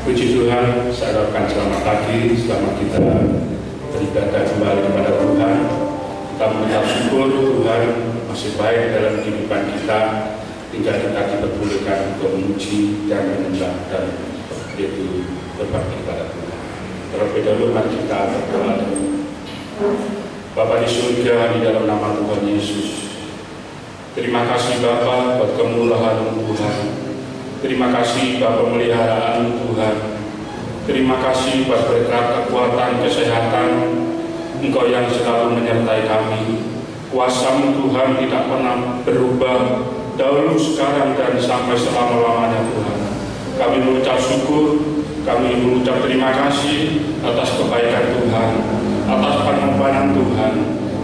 Puji Tuhan, saya ucapkan selamat pagi, selamat kita beribadah kembali kepada Tuhan. Kita mengucap syukur Tuhan masih baik dalam kehidupan kita, hingga kita diperbolehkan untuk memuji dan menyembah dan itu berbakti kepada Tuhan. Terlebih dahulu mari kita berdoa dulu. Bapa di surga, di dalam nama Tuhan Yesus, terima kasih Bapa buat kemurahan Tuhan. Terima kasih buat pemeliharaan Tuhan. Terima kasih buat berkat kekuatan kesehatan Engkau yang selalu menyertai kami. Kuasa-Mu Tuhan tidak pernah berubah dahulu, sekarang, dan sampai selama-lamanya Tuhan. Kami mengucap syukur, kami mengucap terima kasih atas kebaikan Tuhan, atas pengorbanan Tuhan.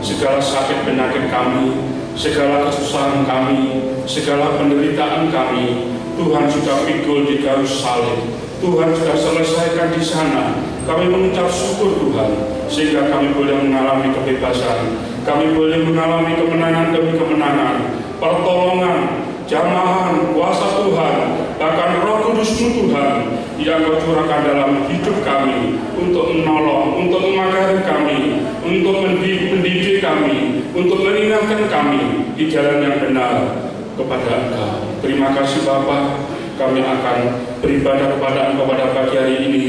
Segala sakit penyakit kami, segala kesusahan kami, segala penderitaan kami, Tuhan sudah pikul di kayu salib. Tuhan sudah selesaikan di sana. Kami mengucap syukur Tuhan, sehingga kami boleh mengalami kebebasan. Kami boleh mengalami kemenangan demi kemenangan, pertolongan, jamahan, kuasa Tuhan, bahkan Roh Kudus-Mu Tuhan yang Kau curahkan dalam hidup kami untuk menolong, untuk mengajari kami, untuk mendidik kami, untuk mengingatkan kami di jalan yang benar kepada Engkau. Terima kasih Bapa, kami akan beribadah kepada Engkau pada pagi hari ini.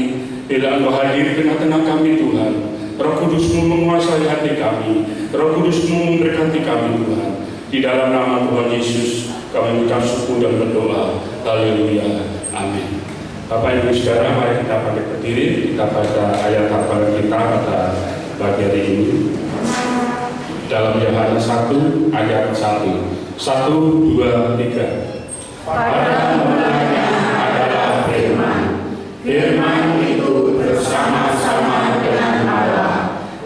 Bila Engkau hadir di tengah-tengah kami Tuhan, Roh Kudus-Mu menguasai hati kami, Roh Kudus-Mu memberkati kami Tuhan. Di dalam nama Tuhan Yesus kami mengucap syukur dan berdoa. Haleluya, amin. Bapak Ibu Saudara, mari kita bangkit berdiri, kita baca ayat hafalan kita pada pagi hari ini. Dalam Yohanes 1 ayat 1. 1, 2, 3. Pada mulanya adalah firman. Firman itu bersama-sama dengan Allah,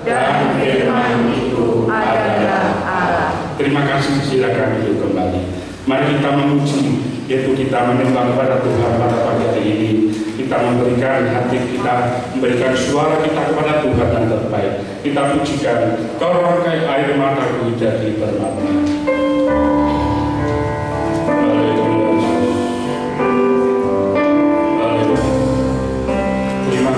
dan firman itu adalah Allah. Terima kasih, silakan duduk kembali. Mari kita memuji, yaitu kita menyembah kepada Tuhan pada pagi hari ini. Kita memberikan hati kita, memberikan suara kita kepada Tuhan yang terbaik. Kita pujikan, Kau rangkai air mataku jadi bermanfaat. Terima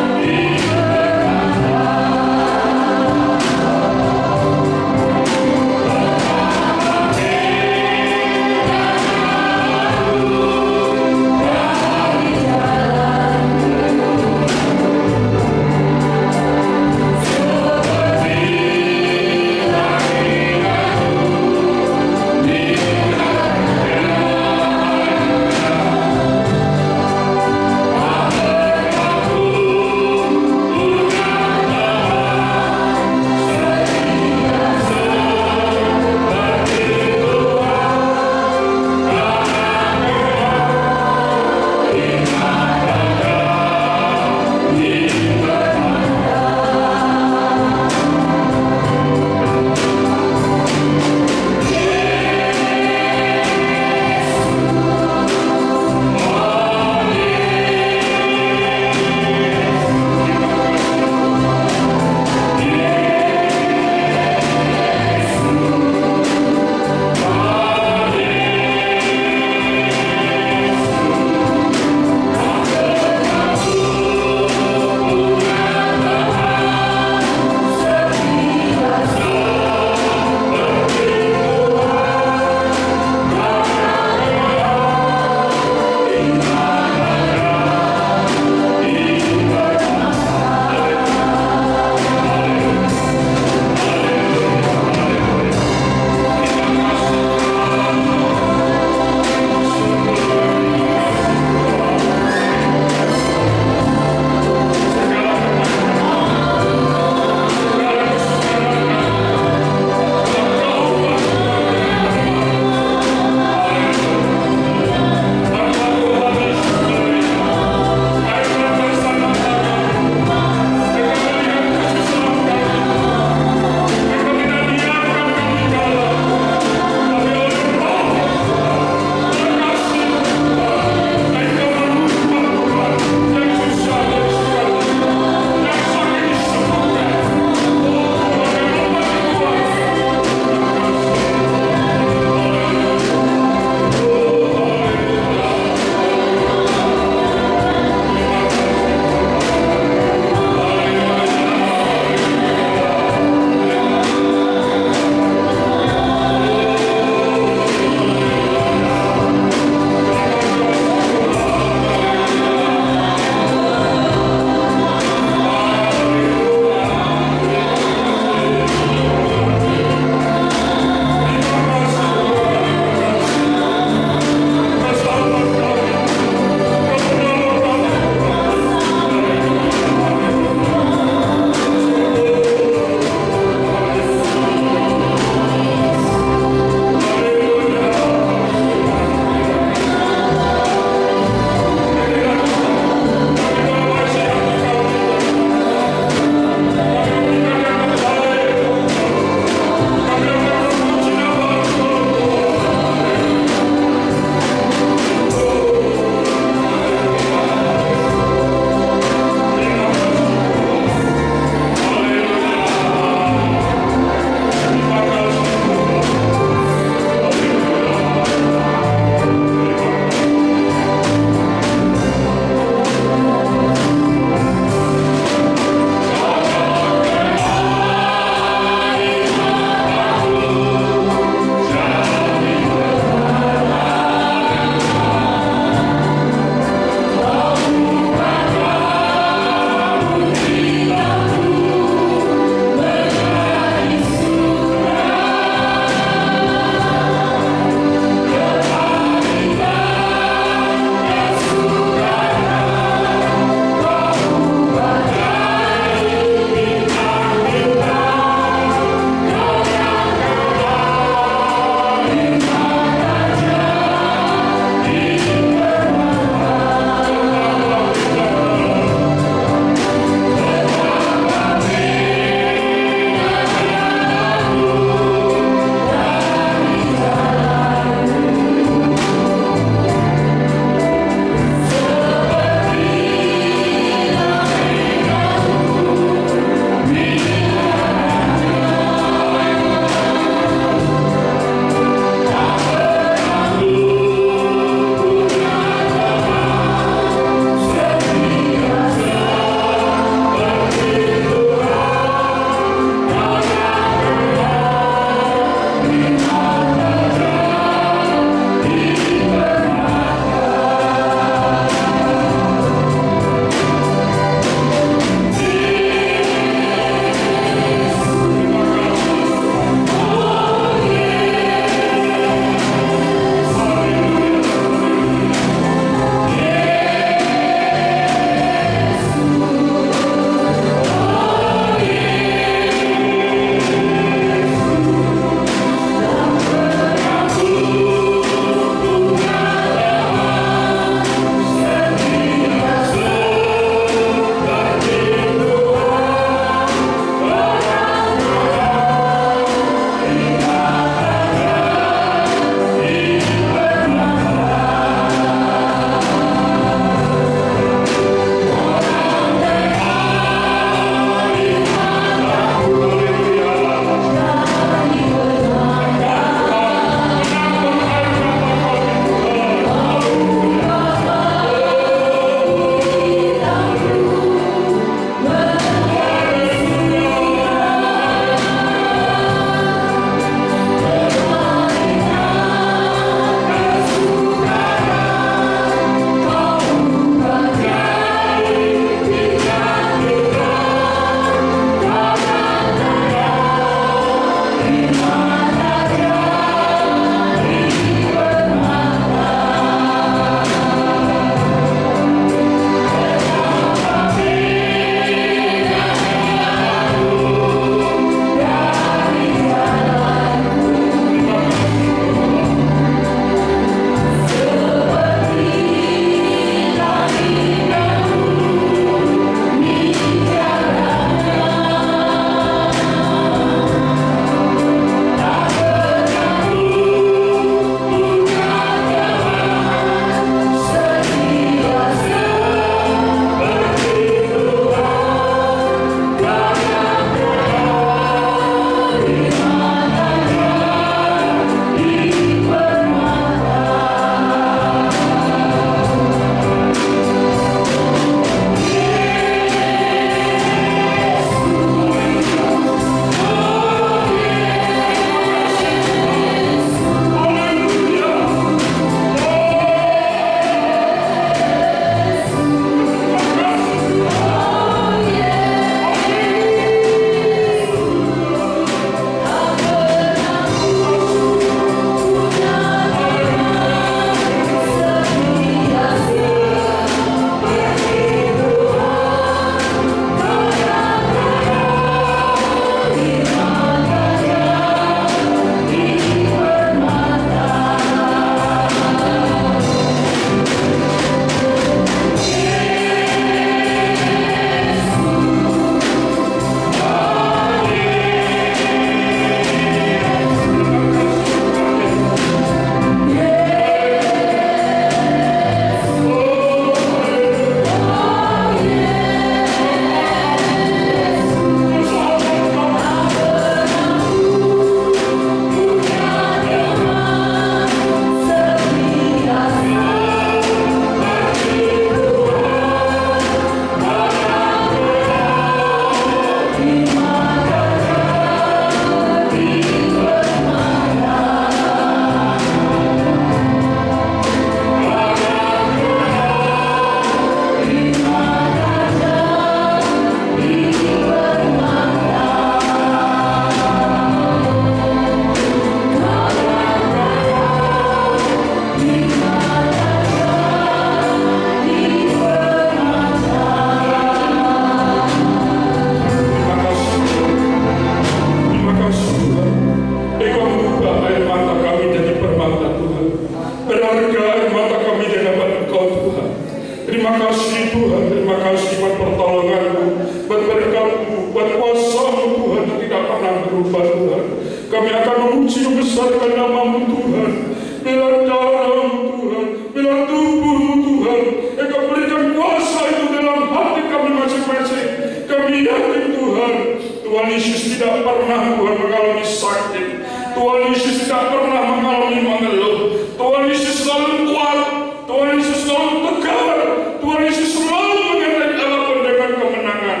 Tuhan Yesus tidak pernah Tuhan mengalami sakit. Tuhan Yesus tidak pernah mengalami mengeluh. Tuhan Yesus selalu kuat. Tuhan Yesus selalu tegar. Tuhan Yesus selalu mengenai apapun dengan kemenangan.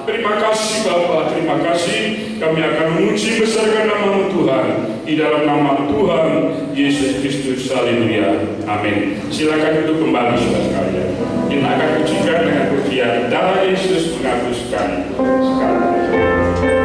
Terima kasih Bapa, terima kasih. Kami akan memuji besarkan nama Tuhan di dalam nama Tuhan Yesus Kristus. Haleluya. Amin. Silakan duduk kembali saudara sekalian. Kita akan pujikan dengan pujian darah Yesus menghapuskan segala. Yesus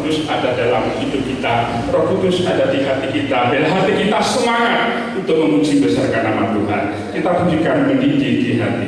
Kudus ada dalam hidup kita, Roh Kudus ada di hati kita, dan hati kita semangat untuk memuji besarkan nama Tuhan. Kita tunjukkan mendidih di hati.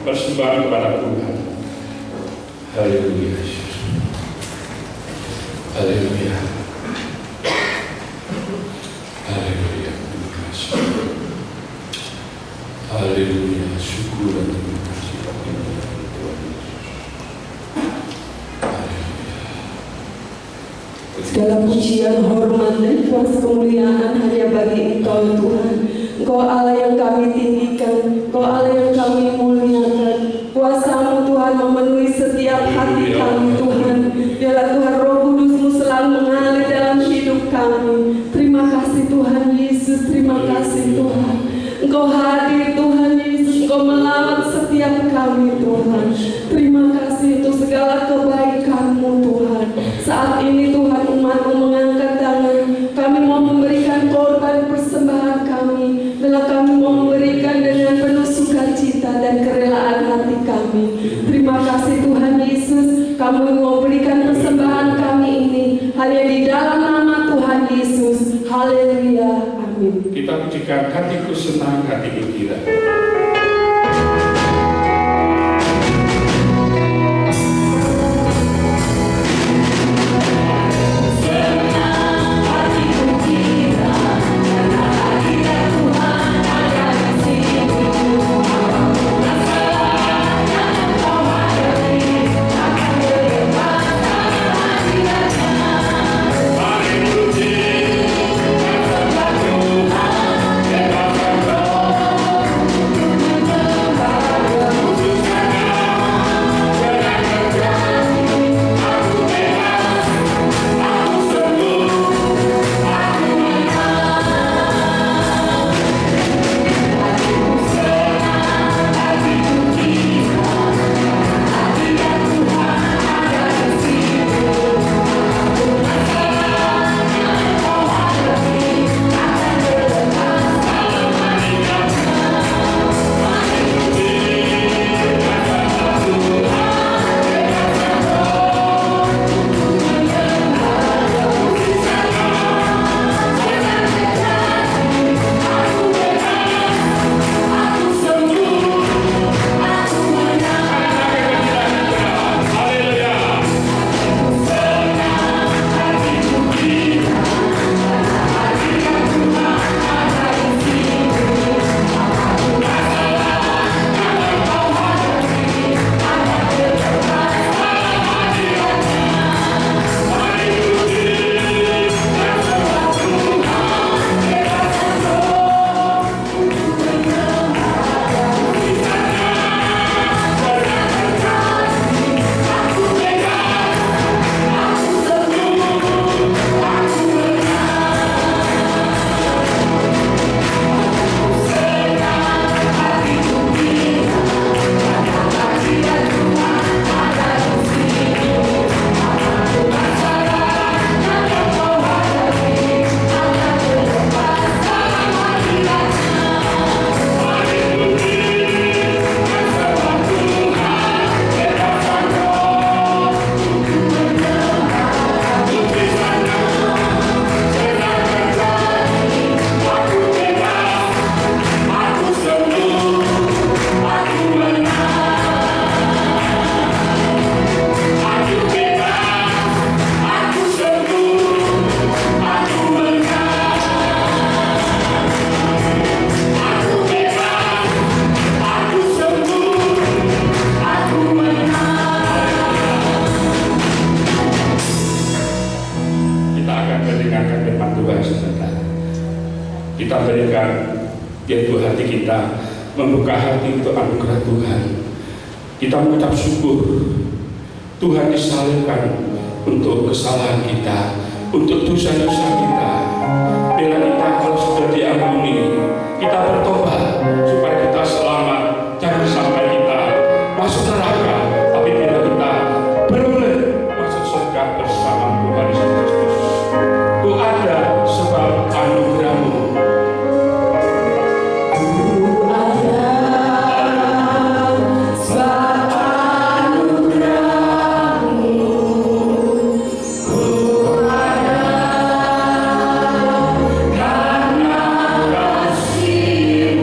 Persembahan kepada Tuhan. Haleluya. Haleluya. Haleluya. Terima kasih. Haleluya. Syukur dan terima kasih kepada Tuhan Yesus. Haleluya. Segala pujian, hormat, dan kuasa kemuliaan hanya bagi Engkau Tuhan. Engkau Allah yang kami tinggikan, Engkau Allah yang kami muliakan. Kuasa-Mu Tuhan memenuhi setiap hati kami Tuhan. Biarlah Tuhan Roh Kudus-Mu selalu mengalir dalam hidup kami. Terima kasih Tuhan Yesus, terima kasih Tuhan. Engkau hadir Tuhan Yesus, Engkau melawat setiap kami Tuhan. Terima kasih untuk segala kebaikan-Mu Tuhan. Saat ini Tuhan umat-Mu mengangkat tangan, kami mau memberikan korban persembahan kami. Bila kami mau memberikan dari kami. Terima kasih Tuhan Yesus, kami memberikan persembahan kami ini hanya di dalam nama Tuhan Yesus. Haleluya, amin. Kita pujikan hatiku senang, hatiku gembira. Kita berikan pintu hati kita, membuka hati untuk anugerah Tuhan. Kita mengucap syukur Tuhan disalibkan untuk kesalahan kita, untuk dosa-dosa kita. Bila kita kalau sudah diampuni, kita bertobat supaya kita selamat. Jangan sampai kita masuk neraka, tapi bila kita beroleh masuk surga bersama Tuhan Yesus Kristus. Itu ada sebab anugerah-Mu. Karena kasih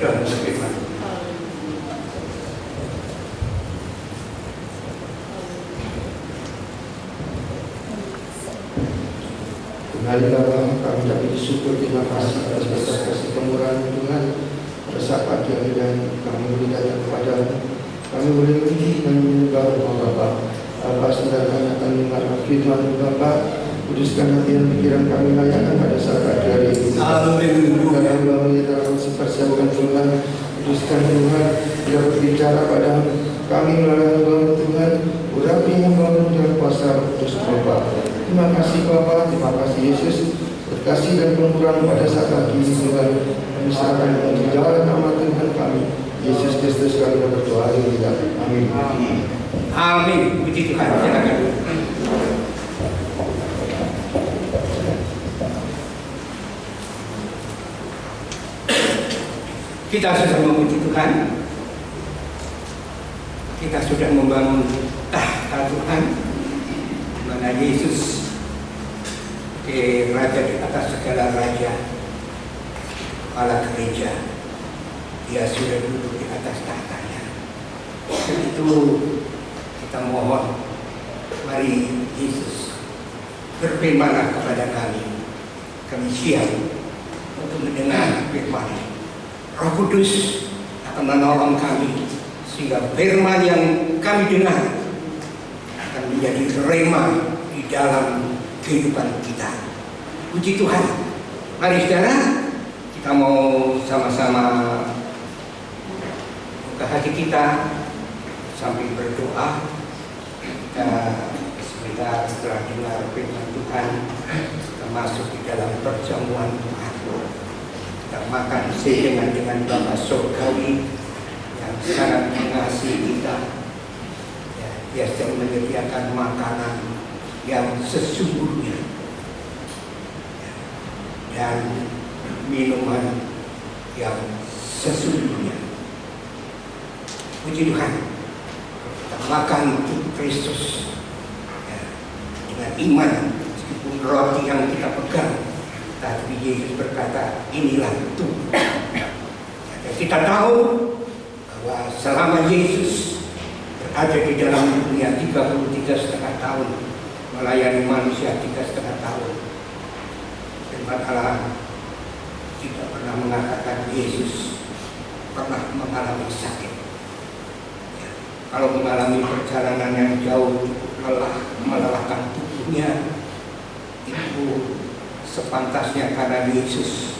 dan firman. Mari Bapa, kami dapat bersyukur, terima kasih atas besar kasih kemurahan Tuhan. Pada saat pagi ini dan kami boleh datang kepada-Mu, kami boleh pergi dan menyembah Bapa. Bapa, saudara kami akan mendengar firman Bapa. Kuduskan hati dan pikiran kami layakkan pada saat pagi hari ini. Amin. Dan hamba dalam mempersiapkan Tuhan. Kuduskan Tuhan, bila berbicara pada kami melalui hamba Tuhan. Urapi hamba dengan kuasa kudus Bapa. Terima kasih Bapa, terima kasih Yesus. Berkasih dan pengurahan pada saat pagi ini Tuhan. Kami serahkan untuk jalan nama Tuhan kami Yesus Kristus, kami berdoa ini. Amin. Amin. Puji Tuhan. Silakan. Kita sudah memuji Tuhan. Kita sudah membangun tahta Tuhan, mana Yesus Raja di atas segala raja, kepala gereja. Dia sudah duduk di atas tahtanya. Dan itu kita mohon, mari Yesus berfirmanlah kepada kami. Kami siap untuk mendengar firman. Roh Kudus akan menolong kami sehingga firman yang kami dengar akan menjadi rema di dalam kehidupan kita. Puji Tuhan. Mari saudara, kita mau sama-sama buka hati kita sambil berdoa. Kita sebentar setelah dengar firman Tuhan, kita masuk di dalam perjamuan Tuhan. Kita makan sedengan dengan Bapa Surgawi yang sangat mengasihi kita. Ya, Dia sedang menyediakan makanan yang sesungguhnya dan minuman yang sesungguhnya. Puji Tuhan, kita makan tubuh Kristus ya, dengan iman, meskipun roti yang kita pegang, tapi Yesus berkata, inilah tubuh. Ya, kita tahu bahwa selama Yesus berada di dalam dunia 33,5 tahun, melayani manusia 3,5 tahun. Firman Allah tidak pernah mengatakan Yesus pernah mengalami sakit. Ya, kalau mengalami perjalanan yang jauh, melelahkan tubuhnya, itu sepantasnya karena Yesus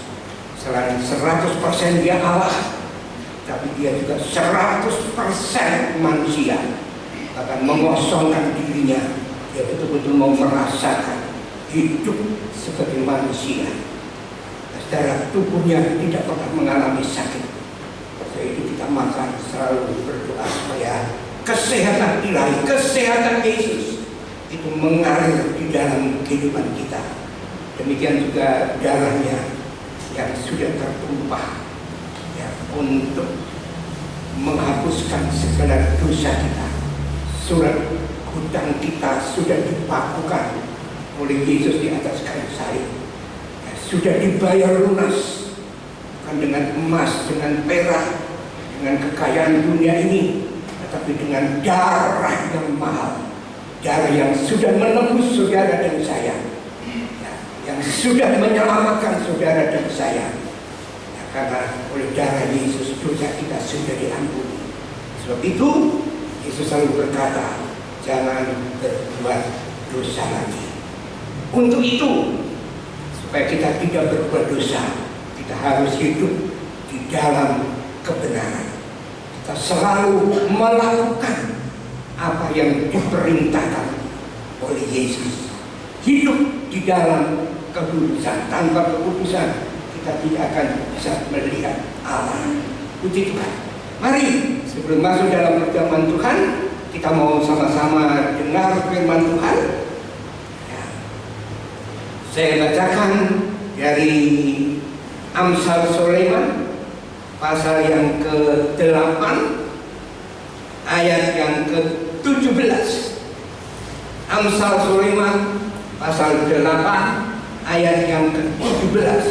selain 100% dia Allah, tapi dia juga 100% manusia. Bahkan mengosongkan dirinya. Dia betul-betul mau merasakan hidup sebagai manusia. Secara tubuhnya tidak pernah mengalami sakit. Jadi kita makan selalu berdoa supaya kesehatan ilahi, kesehatan Yesus itu mengalir di dalam kehidupan kita. Demikian juga darahnya yang sudah tertumpah ya, untuk menghapuskan segala dosa kita. Surat hutang kita sudah dipakukan oleh Yesus di atas kayu salib. Ya, sudah dibayar lunas, bukan dengan emas, dengan perak, dengan kekayaan dunia ini, tetapi dengan darah yang mahal, darah yang sudah menembus saudara dan saya, ya, yang sudah menyelamatkan saudara dan saya. Ya, karena oleh darah Yesus dosa kita sudah diampuni. Sebab itu Yesus selalu berkata, jangan berbuat dosa lagi. Untuk itu, supaya kita tidak berbuat dosa, kita harus hidup di dalam kebenaran. Kita selalu melakukan apa yang diperintahkan oleh Yesus. Hidup di dalam kekudusan. Tanpa kekudusan, kita tidak akan bisa melihat Allah. Puji Tuhan. Mari, sebelum masuk dalam perjamuan Tuhan, kita mau sama-sama dengar firman Tuhan. Ya. Saya bacakan dari Amsal Sulaiman pasal yang ke-8 ayat yang ke-17. Amsal Sulaiman pasal 8 ayat yang ke-17.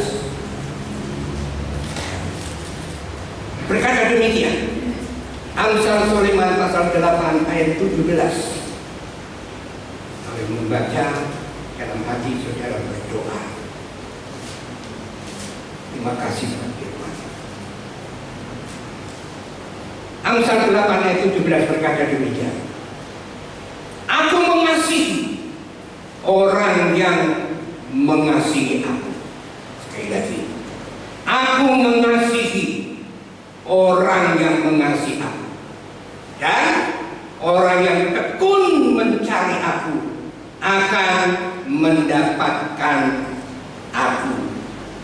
berkata demikian. Amsal Sulaiman pasal 8 ayat 17. Kalau membaca dalam hati saudara berdoa. Terima kasih Tuhan firman. Amsal 8 ayat 17 berkata demikian. Aku mengasihi orang yang mengasihi aku. Sekali lagi. Aku mengasihi orang yang mengasihi aku. Dan orang yang tekun mencari aku akan mendapatkan aku.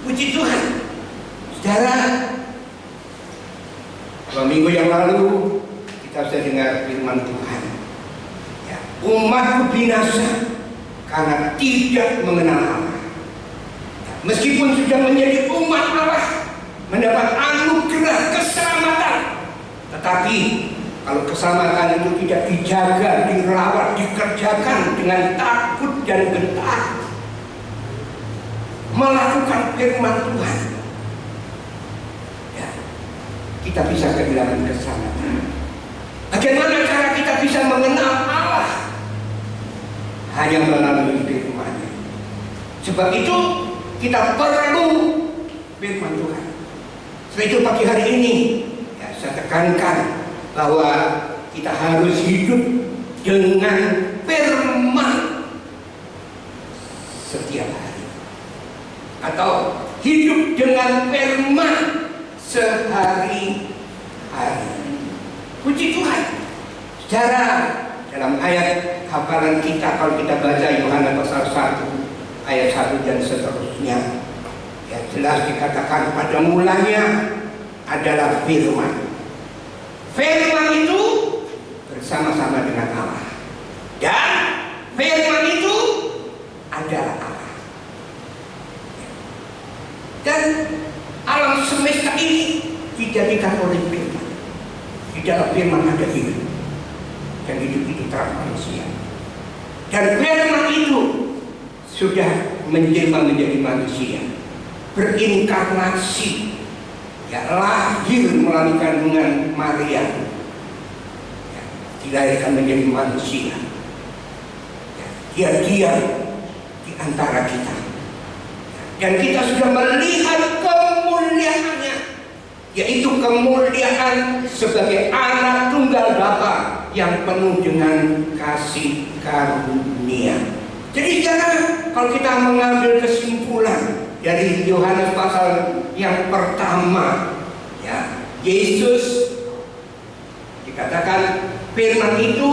Puji Tuhan. Saudara, 2 minggu yang lalu kita sudah dengar firman Tuhan. Ya, umatku binasa karena tidak mengenal Allah. Ya, meskipun sudah menjadi umat Allah, mendapat anugerah keselamatan, tetapi kalau keselamatan itu tidak dijaga, dirawat, dikerjakan dengan takut dan gentar, melakukan firman Tuhan, ya, kita bisa kehilangan keselamatan. Bagaimana cara kita bisa mengenal Allah? Hanya melalui firman-Nya. Sebab itu kita perlu firman Tuhan. Sebab itu pagi hari ini ya, saya tekankan bahwa kita harus hidup dengan firman setiap hari, atau hidup dengan firman sehari-hari. Puji Tuhan. Secara dalam ayat hafalan kita, kalau kita baca Yohanes pasal 1 ayat 1 dan seterusnya, ya jelas dikatakan pada mulanya adalah firman. Firman itu bersama-sama dengan Allah, dan firman itu adalah Allah. Dan alam semesta ini dijadikan oleh firman. Di dalam firman ada hidup, dan hidup itu terang manusia. Dan firman itu sudah menjelma menjadi manusia, berinkarnasi, ya, lahir melalui kandungan Maria, ya, dilahirkan menjadi manusia, ya, dia diam di antara kita, ya, dan kita sudah melihat kemuliaannya, yaitu kemuliaan sebagai anak tunggal Bapa yang penuh dengan kasih karunia. Jadi jangan, kalau kita mengambil kesimpulan dari Yohanes pasal yang pertama, ya, Yesus dikatakan firman itu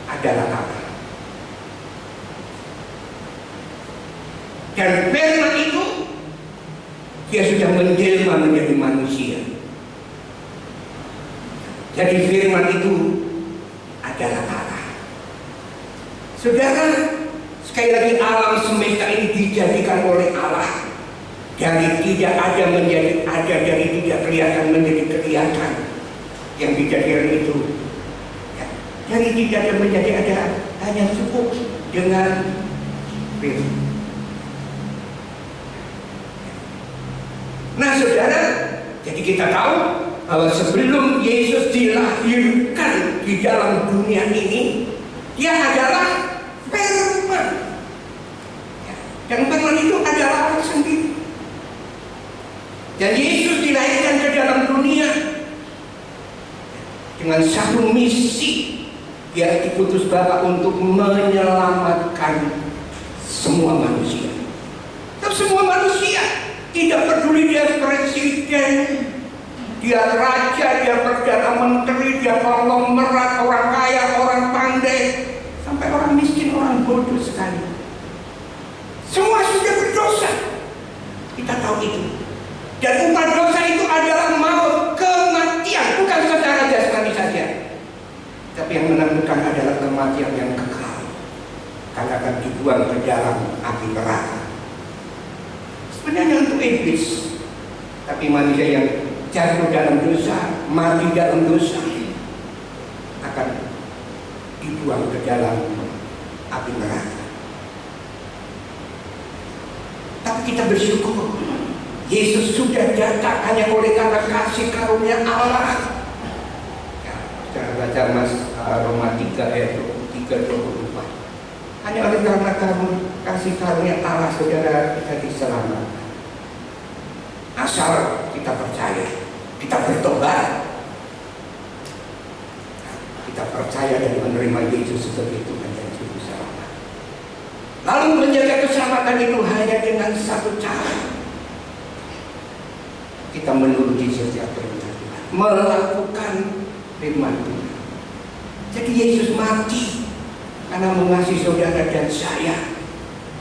adalah Allah, dan firman itu dia sudah menjelma menjadi manusia. Jadi firman itu adalah Allah. Saudara, sekali lagi alam semesta ini dijadikan oleh Allah. Dari tidak ada menjadi ada, dari tidak kelihatan menjadi kelihatan. Yang dijadikan itu, ya, dari tidak ada menjadi ada, hanya cukup dengan firman. Nah saudara, jadi kita tahu bahwa sebelum Yesus dilahirkan di dalam dunia ini, dia adalah firman, ya, dan firman itu adalah Allah sendiri. Dan Yesus dilahirkan ke dalam dunia dengan satu misi, dia diputus Bapa untuk menyelamatkan semua manusia. Tapi semua manusia, tidak peduli dia presiden, dia raja, dia perdana menteri, dia konglomerat, orang kaya, orang pandai, sampai orang miskin, orang bodoh sekali, semua sudah berdosa. Kita tahu itu. Dan upah dosa itu adalah maut, kematian, bukan secara jasmani saja, tapi yang menentukan adalah kematian yang kekal, karena akan dibuang ke dalam api neraka. Sebenarnya untuk iblis, tapi manusia yang jatuh dalam dosa, mati dalam dosa, akan dibuang ke dalam api neraka. Tapi kita bersyukur, Yesus sudah datang hanya oleh karena kasih karunia Allah. Ya, cara baca Roma 3 ayat 23-24. Hanya oleh karena kasih karunia Allah saudara kita diselamatkan. Asal kita percaya, kita bertobat, kita percaya dan menerima Yesus sebagai Tuhan dan Juru Selamat. Lalu menjaga keselamatan itu hanya dengan satu cara. Kita menuruti setiap perintah Tuhan, melakukan firman Tuhan. Jadi Yesus mati karena mengasihi saudara dan saya,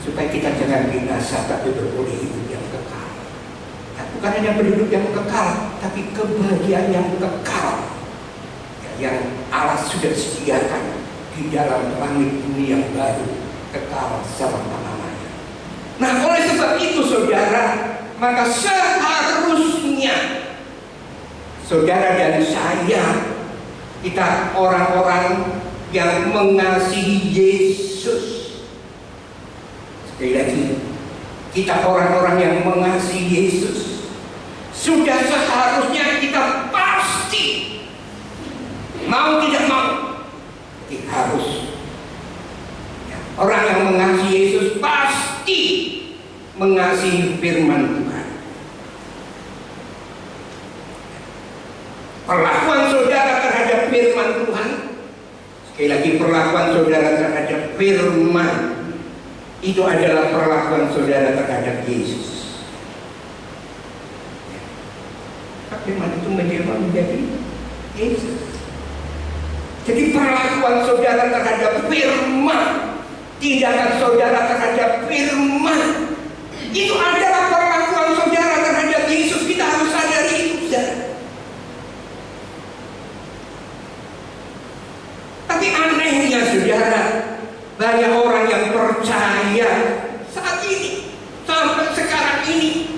supaya kita jangan binasa tapi beroleh hidup yang kekal. Nah, bukan hanya berhidup yang kekal, tapi kebahagiaan yang kekal yang Allah sudah sediakan di dalam langit bumi yang baru, kekal selama-lamanya. Nah, oleh sebab itu saudara, maka seharusnya saudara dan saya, kita orang-orang yang mengasihi Yesus. Sekali lagi, kita orang-orang yang mengasihi Yesus, sudah seharusnya kita pasti, mau tidak mau, kita harus. Orang yang mengasihi Yesus pasti mengasihi firman Tuhan. Perlakuan saudara terhadap firman Tuhan, sekali lagi perlakuan saudara terhadap firman itu adalah perlakuan saudara terhadap Yesus. Firman itu menjadi Yesus. Jadi perlakuan saudara terhadap firman, tindakan saudara terhadap firman, itu adalah perlakuan saudara terhadap Yesus. Kita harus sadari itu, saudara. Tapi anehnya saudara, banyak orang yang percaya saat ini, sampai sekarang ini,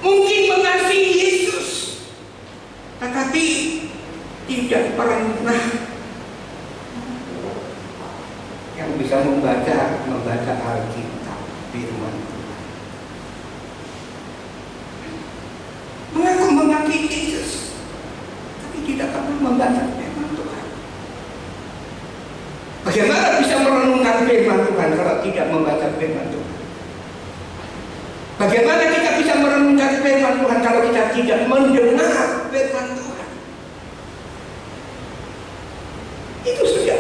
mungkin mengasihi Yesus, tetapi tidak pernah yang bisa membaca Alkitab, firman Tuhan. Mengaku mengasihi Yesus, tapi tidak pernah membaca firman Tuhan. Bagaimana bisa merenungkan firman Tuhan kalau tidak membaca firman Tuhan? Bagaimana kita bisa merenungkan firman Tuhan kalau kita tidak mendengar firman Tuhan? Itu sudah.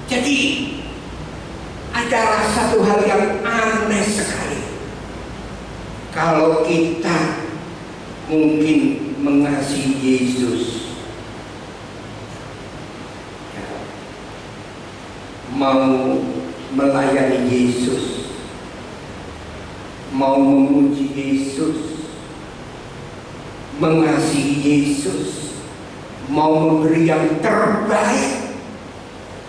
Jadi adalah satu hal yang aneh sekali kalau kita mungkin mengasihi Yesus, mau melayani Yesus, mau memuji Yesus, mengasihi Yesus, mau memberi yang terbaik.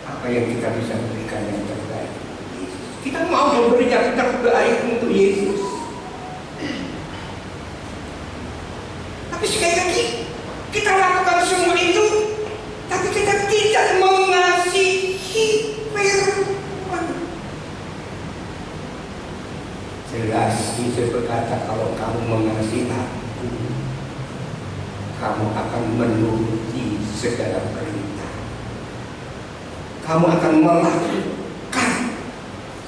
Apa yang kita bisa berikan yang terbaik? Kita mau memberi yang terbaik untuk Yesus. Tapi sekali lagi, kita lakukan semua itu, tapi kita tidak mengasihi firman. Jelas Yesus berkata, kalau kamu mengasihi aku, kamu akan menuruti segala perintah. Kamu akan melakukan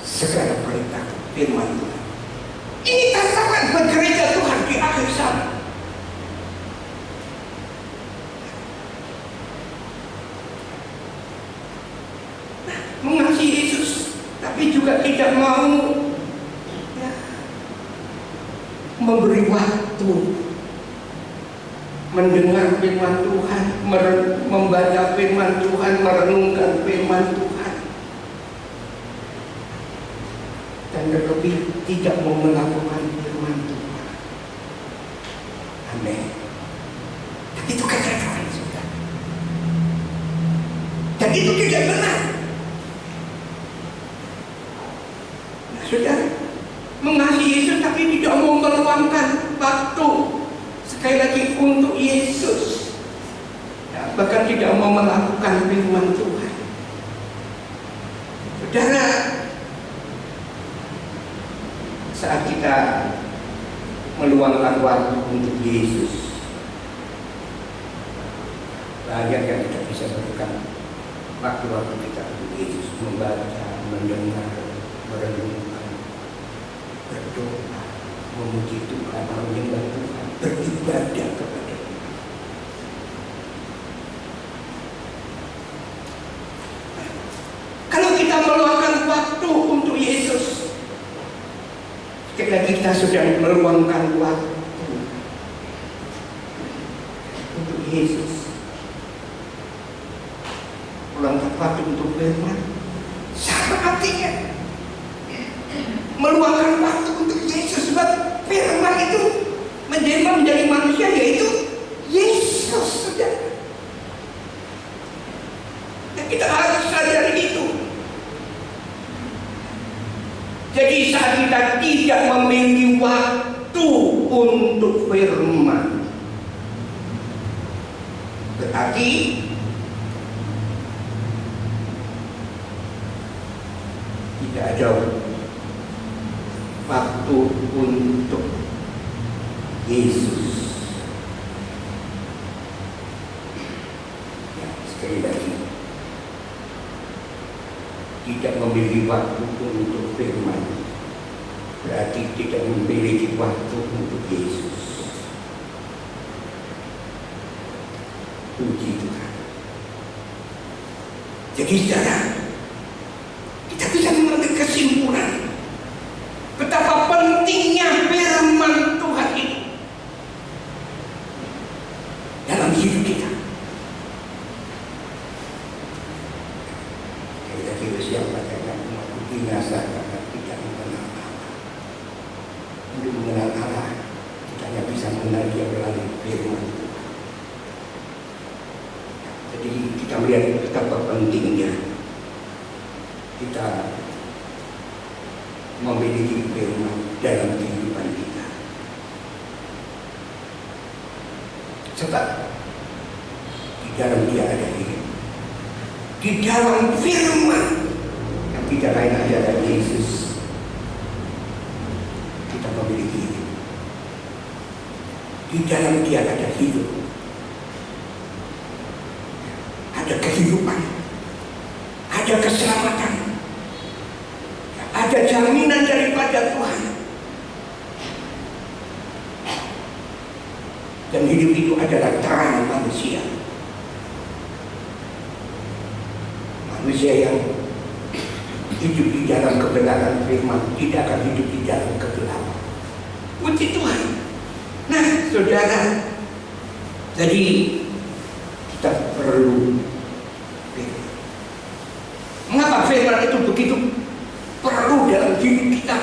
segala perintah firman Tuhan. Ini tantangan bergereja Tuhan di akhir zaman. Nah, mengasihi Yesus, tapi juga tidak mau memberi waktu mendengar firman Tuhan, membaca firman Tuhan, merenungkan firman Tuhan, dan terlebih tidak mau melakukan firman Tuhan. Amin. Itu kegagalan sudah, dan itu tidak benar. Nah, saudara, mengasihi Yesus tapi tidak mau meluangkan waktu, sekali lagi, untuk Yesus, ya, bahkan tidak mau melakukan firman Tuhan. Saudara, meluangkan waktu untuk Yesus, banyak yang kita bisa lakukan waktu-waktu kita untuk Yesus, membaca, mendengar, merenungkan, berdoa, memuji Tuhan, menyembah Tuhan, beribadah kepada Tuhan. Kalau kita meluangkan waktu untuk Yesus, ketika kita sudah meluangkan waktu untuk Yesus, meluangkan waktu untuk firman, sama artinya meluangkan waktu untuk Yesus. Sebab firman itu menjadi manusia, yaitu Yesus, saudara. Dan kita harus sadari itu. Jadi saat kita tidak memiliki waktu untuk firman, berarti tidak ada waktu untuk Yesus. Ya, sekali lagi, tidak memiliki waktu untuk firman berarti tidak memiliki waktu untuk Yesus. Puji Tuhan. Jadi saudara, kita bisa mengambil kesimpulan betapa pentingnya firman Tuhan itu dalam hidup kita. Kita kira siapa yang mengaku binasa karena tidak mengenal Allah. Untuk mengenal Allah, kita hanya bisa mengenal Dia melalui firman Tuhan. Jadi kita melihat betapa pentingnya kita memiliki firman dalam kehidupan kita. Sebab di dalam Dia ada hidup. Di dalam firman yang tidak lain adalah Yesus, kita memiliki hidup. Di dalam Dia ada hidup, ada kehidupan, ada keselamatan, ada jaminan daripada Tuhan. Dan hidup itu adalah terang manusia. Manusia yang hidup di dalam kebenaran firman tidak akan hidup di dalam kegelapan. Puji Tuhan. Nah, saudara, jadi kita perlu firman. Mengapa firman itu begitu perlu dalam hidup kita?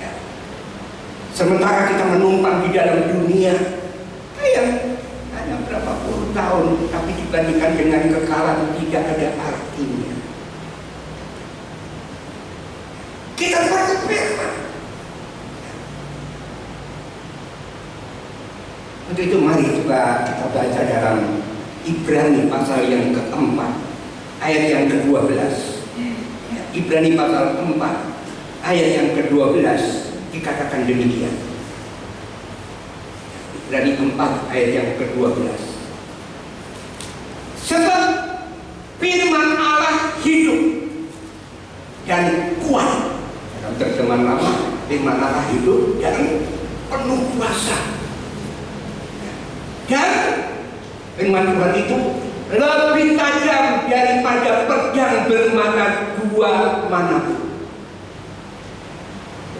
Ya. Sementara kita menumpang di dalam dunia yang hanya berapa puluh tahun, tapi dibandingkan dengan kekalan tidak ada artinya. Kita perlu firman. Untuk itu mari kita baca dalam Ibrani pasal yang keempat, ayat yang ke-12. Ibrani pasal 4 ayat yang ke-12 dikatakan demikian. Ibrani 4 ayat yang ke-12. Sebab firman Allah hidup dan kuat. Dalam terjemahan lama, firman Allah hidup dan penuh kuasa. Dan firman Tuhan itu lebih tajam daripada pedang bermata dua manapun.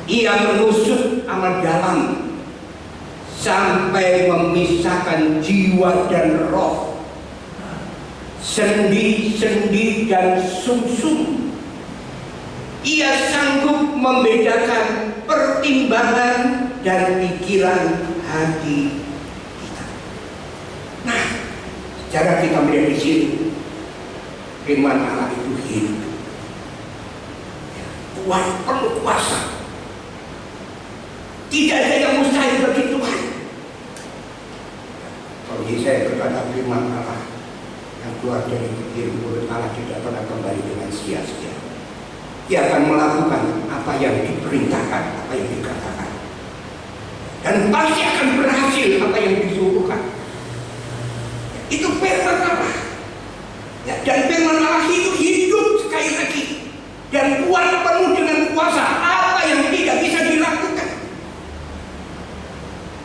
Ia menusuk amat dalam sampai memisahkan jiwa dan roh, sendi-sendi dan sumsum. Ia sanggup membedakan pertimbangan dan pikiran hati. Nah, cara kita melihat di sini, firman Allah itu hidup, kuat, penuh kuasa. Tidak ada yang mustahil bagi Tuhan. Kalau Yesaya berkata firman Allah yang keluar dari mulut Allah tidak pernah kembali dengan sia-sia. dia akan melakukan apa yang diperintahkan, apa yang dikatakan, dan pasti akan berhasil apa yang disuruhkan. Itu firman Allah. Ya, dan firman Allah itu hidup sekali lagi dan kuat penuh dengan kuasa. Apa yang tidak bisa dilakukan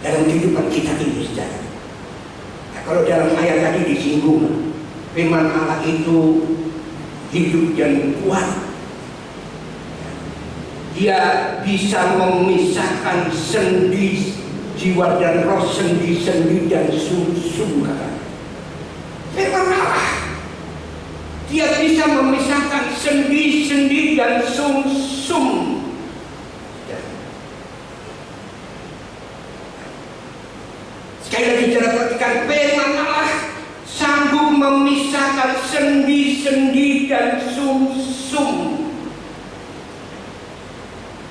dalam kehidupan kita ini, saudara. Nah, kalau dalam ayat tadi disinggung, firman Allah itu hidup dan kuat. Dia bisa memisahkan sendi jiwa dan roh, sendi-sendi dan sum-sum, kata firman Allah. Dia bisa memisahkan sendi-sendi dan sum-sum. Sekali lagi cara perhatikan, firman Allah sanggup memisahkan sendi-sendi dan sum-sum.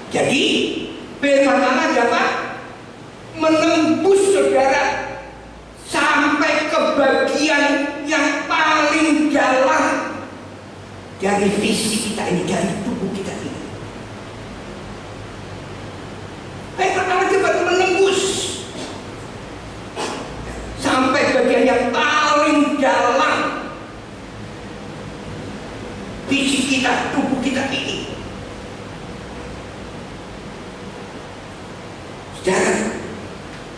Jadi firman Allah dapat menembus saudara sampai ke bagian yang paling dalam dari fisik kita ini, dari tubuh kita ini. Firman Allah dapat menembus sampai bagian yang paling dalam fisik kita, tubuh kita ini. Saudara,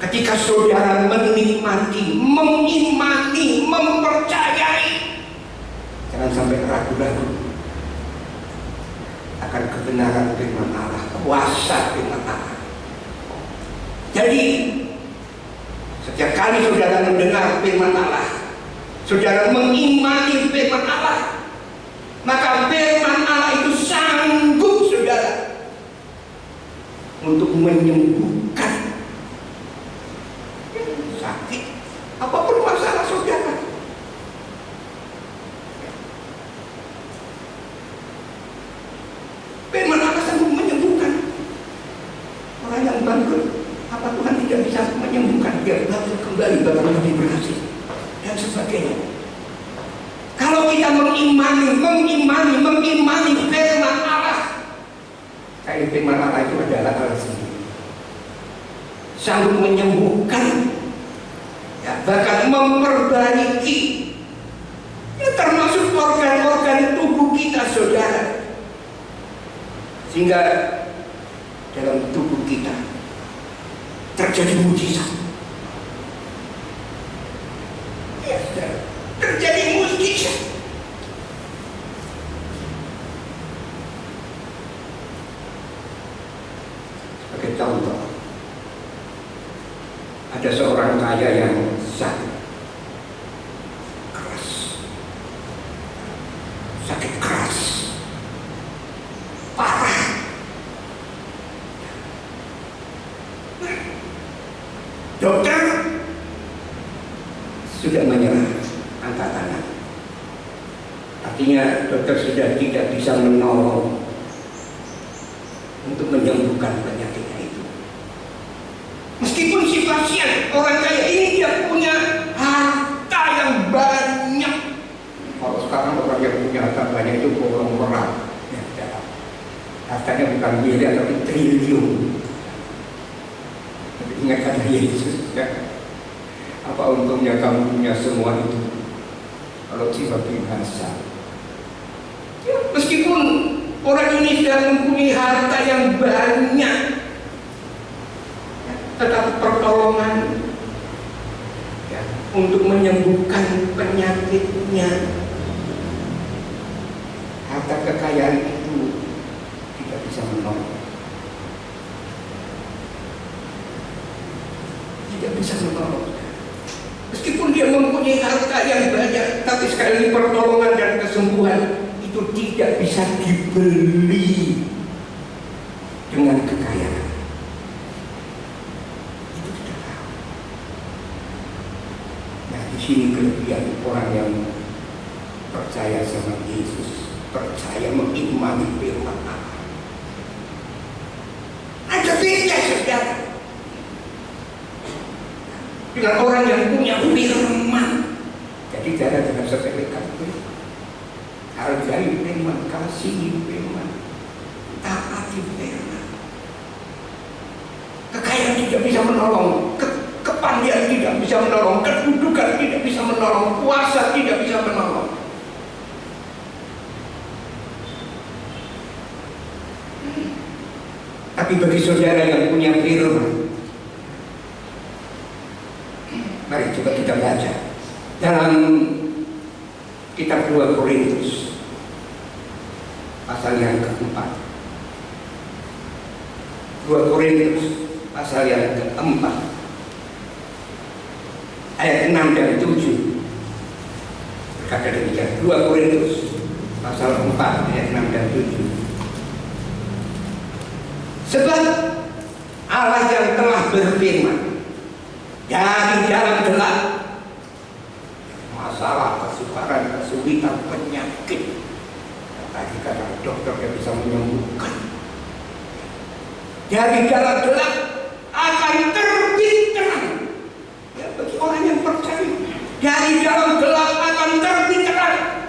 ketika saudara menikmati, mengimani, mempercayai, jangan sampai ragu-ragu akan kebenaran firman Allah, kuasa firman Allah. Jadi setiap kali saudara mendengar firman Allah, saudara mengimani firman Allah, maka firman Allah itu sanggup saudara untuk menyembuhkan sakit apapun masalah saudara. Firman Allah sanggup menyembuhkan. Orang yang bangkrut, apa Tuhan tidak bisa menyembuhkan? Dia bangkrut kembali, bahkan lebih berhasil dan sebagainya. Kalau kita mengimani firman Allah, kayak firman Allah itu adalah Allah sendiri, sanggup menyembuhkan, ya, bahkan memperbaiki, ya, termasuk organ-organ tubuh kita, saudara, sehingga dalam tubuh kita terjadi mujizat. Ya, saudara, terjadi mujizat. Sebagai contoh, ada seorang kaya yang sakit keras, parah. Dokter sudah menyerah, angkat tangan. Artinya dokter sudah tidak bisa menolong untuk menyembuhkan penyakitnya itu. Meskipun si pasien, orang kaya ini dia punya harta yang banyak. Kalau sekarang orang yang punya harta banyak itu konglomerat. Ya, hartanya bukan miliar tapi triliun. Tapi ingat kata Yesus, ya, apa untungnya kamu punya semua itu kalau jiwa binasa? Ya, meskipun orang ini sudah mempunyai harta yang banyak, tetapi pertolongan, ya, untuk menyembuhkan penyakitnya, harta kekayaan itu tidak bisa menolong. Tidak bisa menolong. Meskipun dia mempunyai harta yang banyak, tapi sekali lagi pertolongan dan kesembuhan itu tidak bisa dibeli dengan kekayaan. Itu kita tahu. Nah, di sini kelebihan orang yang percaya sama Yesus, percaya mengimani firman Allah. Ada beda, saudara, dengan orang yang punya firman. Jadi jangan sepelekan firman. Hargai firman, kasihi firman, tidak bisa menolong, kepandaian tidak bisa menolong, kedudukan tidak bisa menolong, kuasa tidak bisa menolong. Tapi bagi saudara yang punya firman, mari coba kita baca dalam kitab 2 Korintus pasal yang keempat. 2 Korintus pasal yang keempat ayat 6 dan 7 berkata demikian. 2 Korintus pasal 4 ayat 6 dan 7. Sebab Allah yang telah berfirman dari dalam gelap, masalah, kesukaran, kesulitan, penyakit, tadi kata dokter yang bisa menyembuhkan, dari dalam gelap akan terbit terang. Ya, bagi orang yang percaya, dari dalam gelap akan terbit terang.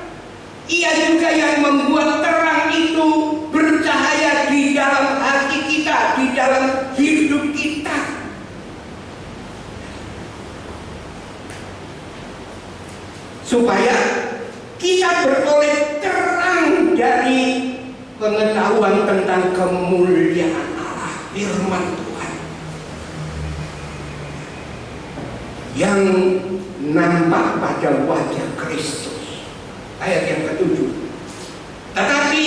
Ia juga yang membuat terang itu bercahaya di dalam hati kita, di dalam hidup kita. Supaya kita beroleh terang dari pengetahuan tentang kemuliaan Allah, firman Tuhan yang nampak pada wajah Kristus. Ayat yang ke-7. Tetapi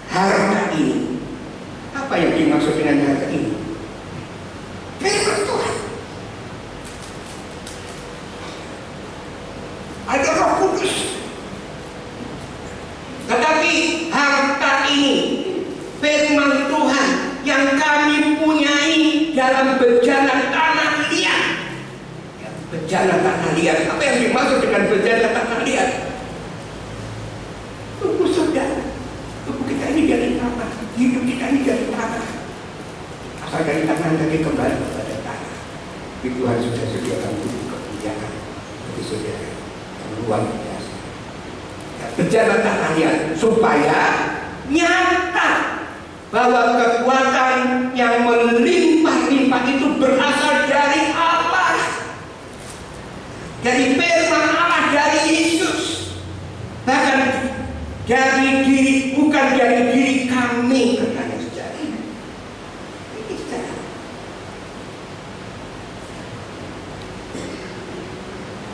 harta ini, apa yang dimaksud dengan harta ini? Firman Tuhan. Ada Roh Kudus. Tetapi harta ini, firman Tuhan yang kami punyai dalam bejana tanah liat. Bejana tanah liat. Apa yang dimaksud dengan bejana tanah liat? Tubuh saudara, tubuh kita ini dari tanah, hidup kita ini dari tanah. Asal dari tanah lagi kembali kepada tanah. Tuhan sudah sediakan tubuh kemuliaan bagi saudara yang luar biasa. Bejana tanah liat supaya nyata bahwa kekuatan yang melimpah-limpah itu berasal dari Allah, dari firman Allah, dari Yesus, bahkan dari diri, bukan dari diri kami, katanya saudara. Ini saudara.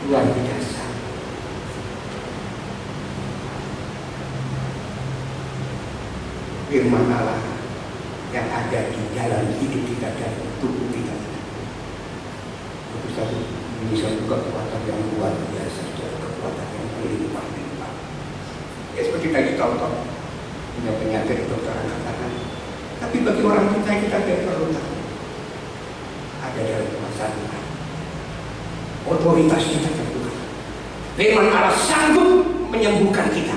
Luar biasa. Firman Allah yang ada di dalam hidup kita dan tubuh kita. Itu satu kekuatan yang luar biasa, kekuatan yang melimpah-limpah. Ya seperti tadi tahu-tahu punya penyakit dokter katakan. Tapi bagi orang kita tidak perlu tahu. Ada dalam kemasangan. Otoritas kita terbuka. Firman Allah sanggup menyembuhkan kita,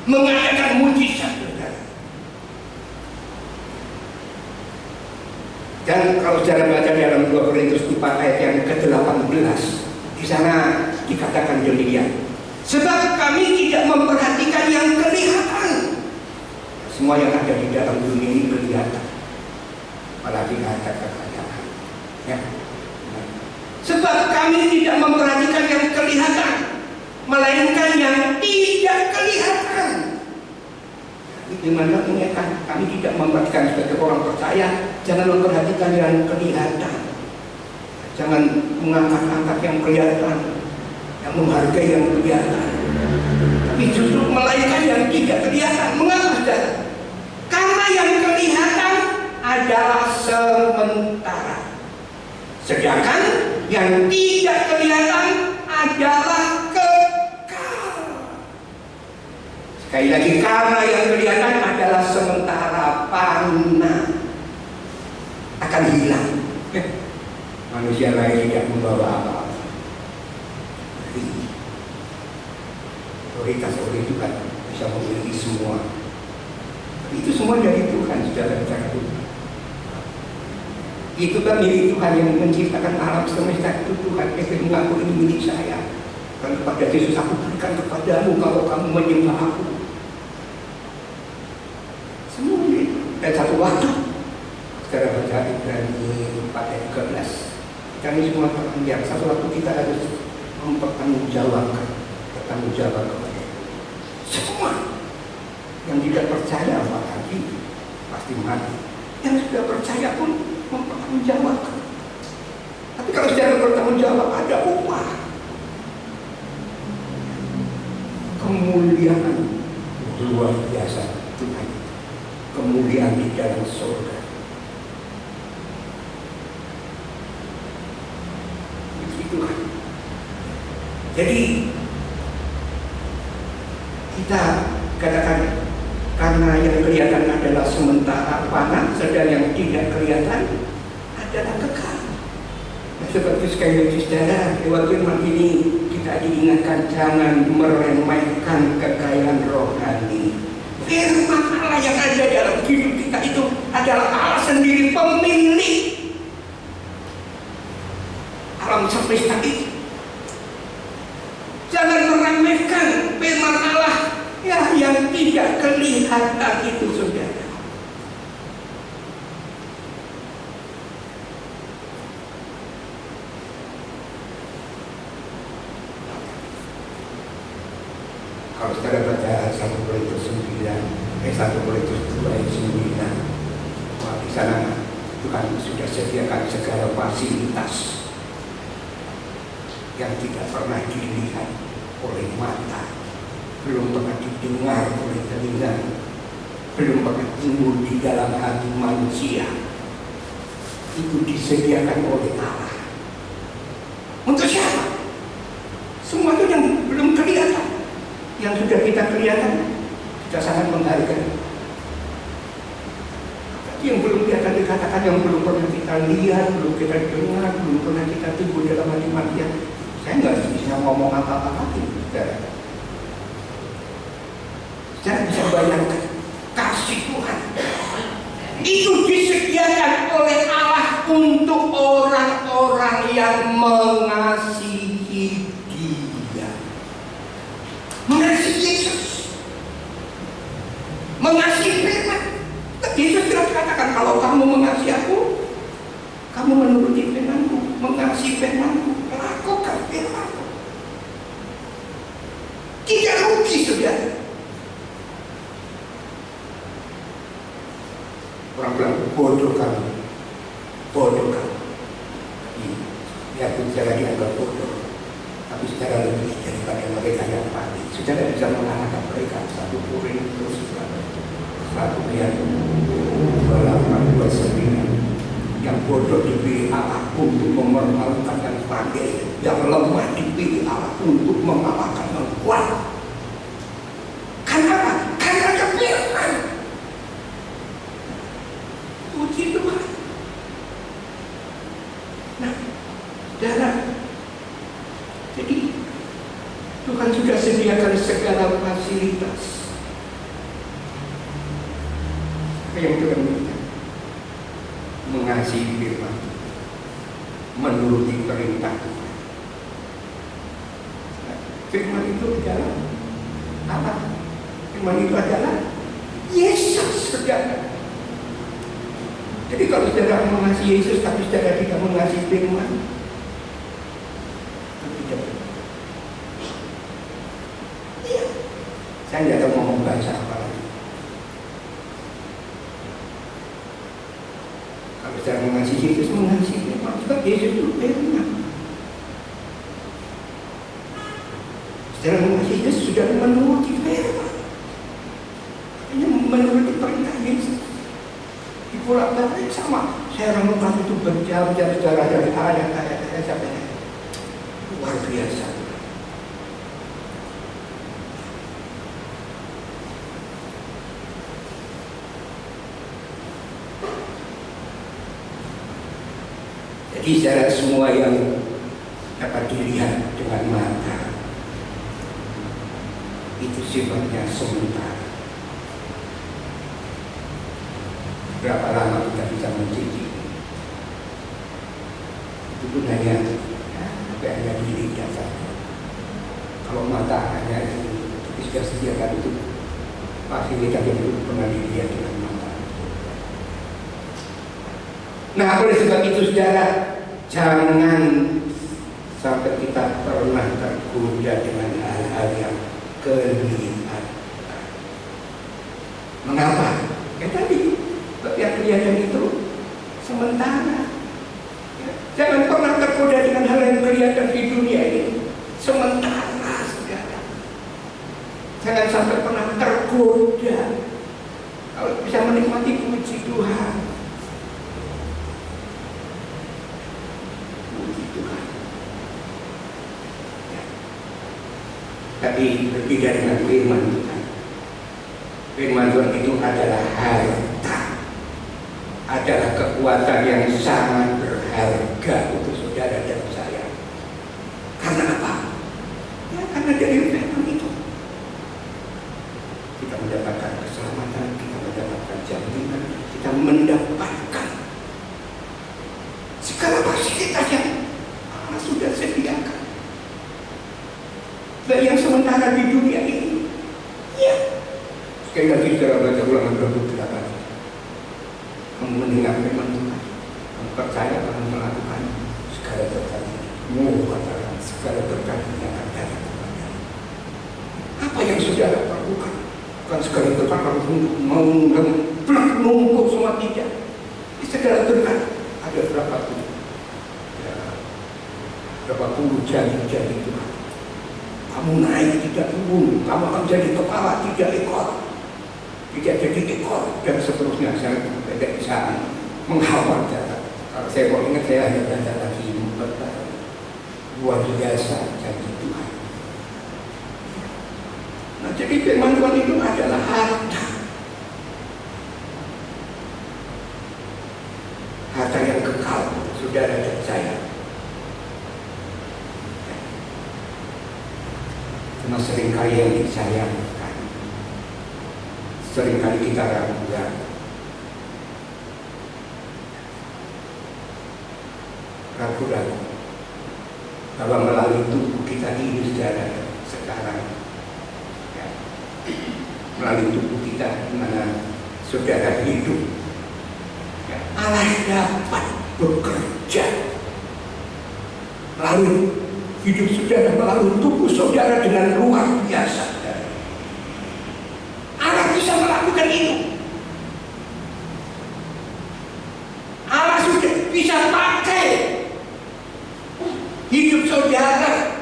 mengadakan mujizat. Dan kalau saudara baca dalam 2 Korintus 4 ayat yang ke-18, di sana dikatakan demikian. Sebab kami tidak memperhatikan yang kelihatan. Semua yang ada di dalam dunia ini kelihatan. Apalagi harta kekayaan. Ya. Sebab kami tidak memperhatikan yang kelihatan, melainkan yang tidak kelihatan. Dimana mengingatkan kami tidak memperhatikan sebagai orang percaya, jangan memperhatikan yang kelihatan, jangan mengangkat-angkat yang kelihatan, yang menghargai yang kelihatan, tapi justru melainkan yang tidak kelihatan. Mengapa? Karena yang kelihatan adalah sementara, sedangkan yang tidak kelihatan adalah kekal. Sekali lagi, karena yang kelihatan adalah sementara, fana, akan hilang. Manusia lain tidak membawa apa-apa. Otoritas oleh Tuhan bisa memiliki semua. Itu semua dari Tuhan, saudara bicara Tuhan. Itu kan milik Tuhan yang menciptakan alam semesta itu. Tuhan yang mengaku ini milik saya. Dan kepada Yesus aku berikan kepadamu kalau kamu menyembah aku. Semua ini. Dan satu waktu saudara baca Ibrani 4 ayat 13. Kami semua terpenjara. Satu waktu kita harus bertanggung jawab kepada semua. Yang tidak percaya apalagi pasti mati. Yang sudah percaya pun mempertanggungjawabkan. Tapi kalau sudah bertanggung jawab ada upah. Kemuliaan luar biasa Tuhan. Kemuliaan di dalam surga. Begitulah. Jadi kita katakan karena yang kelihatan adalah sementara panah, sedang yang tidak kelihatan adalah kekal. Nah, seperti sekali lagi saudara, lewat firman ini kita diingatkan jangan meremehkan kekayaan rohani. Firman Allah yang ada dalam hidup kita itu adalah Allah sendiri, pemilik alam semesta itu. Jangan meremehkan firman Allah ya, yang tidak kelihatan itu, saudara. Kalau saudara baca 1 Korintus 2 ayat 9, wah, di sana Tuhan sudah sediakan segala fasilitas yang tidak pernah dilihat oleh mata, belum pernah didengar oleh telinga, belum pernah timbul di dalam hati manusia. Itu disediakan oleh Allah. Untuk siapa? Semua itu yang belum kelihatan. Yang sudah kita kelihatan, kita sangat menghargai. Tapi yang belum kelihatan dikatakan, yang belum pernah kita lihat, belum kita dengar, belum pernah kita timbul dalam hati manusia. Saya nggak bisa ngomong apa-apa lagi, saudara. Saya bisa bayangkan kasih Tuhan itu disediakan oleh Allah untuk orang-orang yang mengasihi Dia, mengasihi Yesus, mengasihi firman. Yesus sudah katakan, kalau kamu mengasihi Aku, kamu menuruti firman-Ku, mengasihi firman-Ku, lakukan firman-Ku. Tidak rugi, saudara. Orang bilang bodoh kamu, bodoh kamu. Ya, saudara dianggap bodoh, tapi saudara lebih daripada mereka yang panik. Saudara bisa mengalahkan mereka. 1 Korintus 1 ayat 28-29. Yang bodoh dipilih Allah untuk memerlukan yang pandai, yang lemah dipilih Allah untuk mengalahkan yang kuat. Karena ada firman. Puji Tuhan. Nah, saudara, jadi Tuhan sudah sediakan segala fasilitas. Apa yang Tuhan minta? Mengasihi firman, menuruti perintah Tuhan. Nah, firman itu adalah apa? Firman itu adalah Yesus, saudara. Jadi kalau saudara mengasihi Yesus tapi saudara tidak mengasihi firman, tidak. Iya. Saya tidak tahu mau membaca apa lagi. Kalau saudara mengasihi Yesus, mengasihi firman, sebab Yesus itu firman. Saudara mengasihi Yesus sudah menuruti firman, hanya menuruti perintah Yesus. Bolak-balik sama. Saya renungkan itu berjam-jam sejarah dari ayat-ayat sampai luar biasa. Jadi saudara semua yang dapat dilihat dengan mata itu sifatnya sementara. Berapa lama kita bisa mencicipi? Itu pun hanya di lidah saja. Kalau mata hanya itu sudah sediakan itu fasilitas yang belum pernah dilihat dengan mata. Nah, oleh sebab itu saudara, jangan sampai kita pernah tergoda dengan hal-hal yang kelihatan. Mengapa? Ya tadi, yang kelihatan itu sementara. Ya, jangan pernah tergoda dengan hal yang kelihatan di dunia ini sementara, saudara. Jangan sampai pernah tergoda. Kalau bisa menikmati puji Tuhan, puji Tuhan. Ya. Tapi berbeda dengan firman Tuhan. Firman Tuhan itu adalah harta, adalah kekuatan yang sangat berharga untuk saudara dan saya. Karena apa? Ya, karena dari firman itu kita mendapatkan keselamatan, kita mendapatkan jaminan, kita mendapatkan segala fasilitas yang Allah sudah sediakan. Dan yang sementara di dunia ini, ya. Sekali lagi saudara baca Ulangan 28. Kamu mendengar firman Tuhan, kamu percaya akan melakukan segala berkat. Katakan segala berkat yang akan datang kepada. Apa yang saudara perlukan? Bukan segala berkat harus mau menumpuk semua, tidak. Di segala berkat ada berapa puluh, ya, berapa puluh jari-jari Tuhan. Kamu naik tidak turun, kamu akan jadi kepala tidak ekor, tidak jadi ekor, dan seterusnya. Saya tidak bisa menghafal data. Kalau saya mau ingat, saya hanya baca lagi luar biasa janji Tuhan. Nah, jadi firman Tuhan itu adalah harta, harta yang kekal, saudara dan saya. Cuma seringkali yang disayangkan, seringkali kita ragukan. Ragu-ragu bahwa melalui tubuh kita ini sekarang, ya, melalui tubuh kita di mana saudara hidup, ya, Allah dapat bekerja melalui hidup saudara, melalui tubuh saudara dengan luar biasa. Allah bisa melakukan itu. Allah sudah bisa pakai hidup saudara,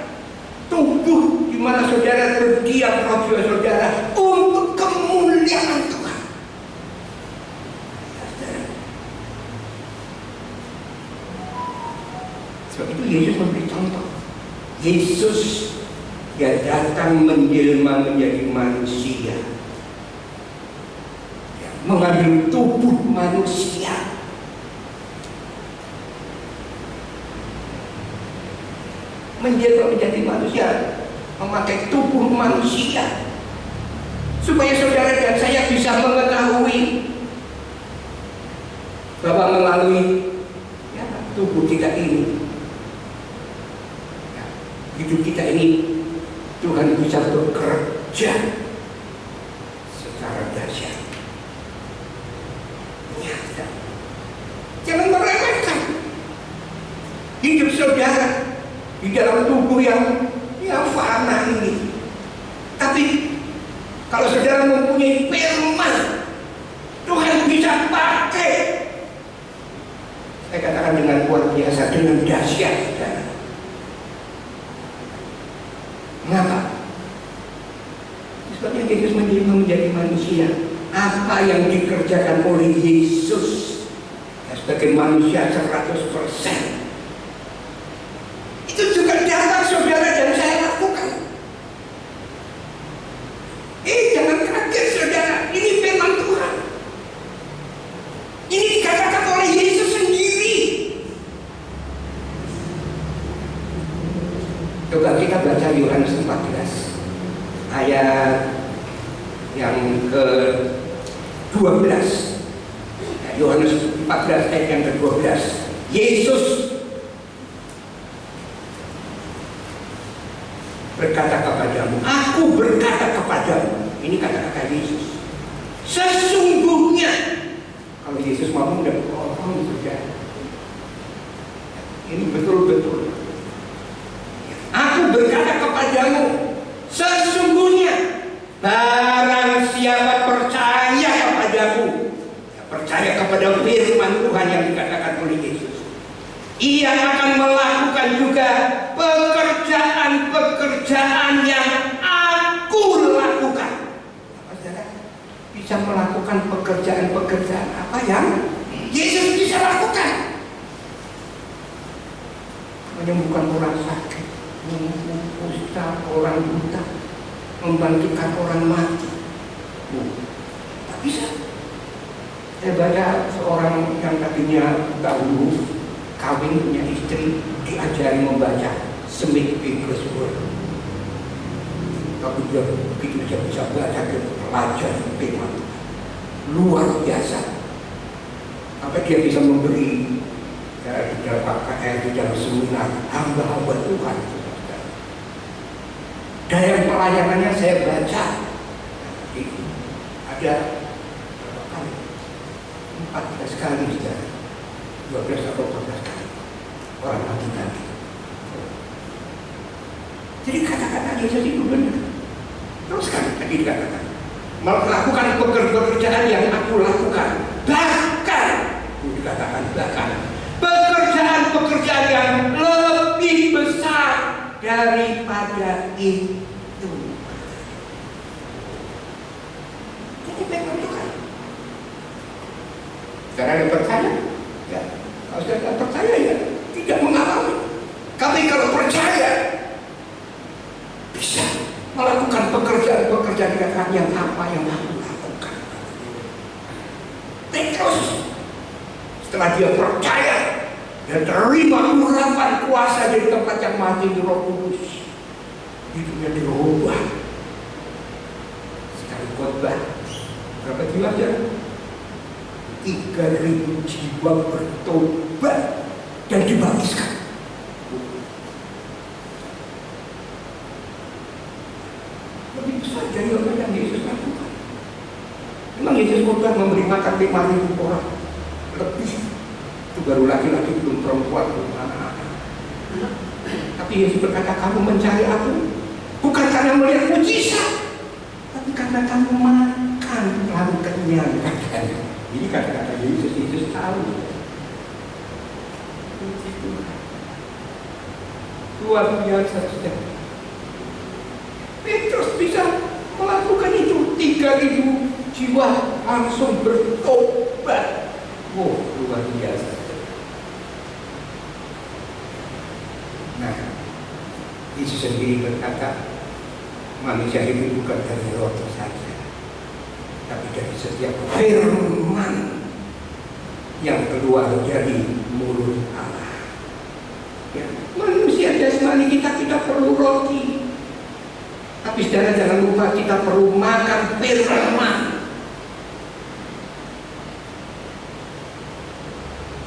tubuh di mana saudara berdiam, jiwa saudara, untuk kemuliaan Tuhan. Sebab itu Yesus memberi contoh. Yesus yang datang menjelma menjadi manusia, ya, mengambil tubuh manusia, menjelma menjadi manusia, memakai tubuh manusia, supaya saudara dan saya bisa mengetahui bahwa melalui, ya, tubuh kita ini, ya, hidup kita ini, Tuhan bisa bekerja secara dahsyat. Nyata. Jangan meremehkan hidup saudara di dalam tubuh yang fana ini. Tapi kalau saudara mempunyai firman, Tuhan bisa pakai. Saya katakan dengan luar biasa, dengan dahsyat, saudara. Mengapa? Sebabnya Yesus menjadi manusia. Apa yang dikerjakan oleh Yesus, ya, sebagai manusia 100%, itu juga dapat saudara dan saya lakukan. Jangan kaget saudara, ini firman Tuhan. Ini dikatakan oleh Yesus sendiri. Coba kita baca Yohanes 14 ayat yang ke-12. Yohanes 14 ayat yang ke-12. Yesus berkata kepadamu, aku berkata kepadamu. Ini kata-kata Yesus. Sesungguhnya, kalau Yesus ngomong dan bohong sudah. Ini betul-betul. Aku berkata kepadamu, sesungguhnya barang siapa percaya kepadaku, percaya kepada firman Tuhan yang dikatakan oleh Yesus, ia akan melakukan juga pekerjaan-pekerjaan yang aku lakukan. Bisa melakukan pekerjaan-pekerjaan apa yang Yesus bisa lakukan? Menyembuhkan orang sakit, memupuskan orang buta, membangkitkan orang mati. Tak bisa. Saya baca seorang yang tadinya dahulu kawin punya istri, diajari membaca Smith English Word. Tapi dia begitu dia bisa baca, dia pelajar firman luar biasa. Sampai dia bisa memberi di dalam KKR, di dalam seminar hamba-hamba Tuhan. Dalam pelayanannya saya baca ada berapa kali? 14 kali sudah, 12 atau 14 kali orang mati. Jadi kata-kata Yesus itu benar. Terus kan tadi dikatakan melakukan pekerjaan yang aku lakukan, bahkan dikatakan bahkan pekerjaan yang lebih besar daripada itu. Ini firman Tuhan. Karena yang percaya, ya, kalau sudah tidak percaya ya tidak mengalami. Tapi kalau percaya bisa melakukan pekerjaan yang apa yang aku lakukan. Terus setelah dia percaya dan terima urapan kuasa dari tempat yang mati di Roh Kudus, hidupnya dirubah. Sekali khotbah berapa jiwa ya? 3.000 jiwa bertobat dan dibaptiskan. Lebih besar dari apa yang Yesus lakukan. Memang Yesus khotbah memberi makan 5.000 orang lebih. Itu baru laki-laki, belum perempuan, belum anak-anak. Tapi Yesus berkata, kamu mencari aku bukan karena melihat mujizat, tapi karena kamu makan lalu kenyang. Ini kata-kata Yesus tahu. Luar biasa sudah. Petrus bisa melakukan itu. 3.000 jiwa langsung bertobat. Wow, luar biasa. Nah, Yesus sendiri berkata, manusia itu bukan dari roti saja, tapi dari setiap firman yang keluar dari mulut Allah. Ya, manusia jasmani kita perlu roti, tapi saudara jangan lupa kita perlu makan firman.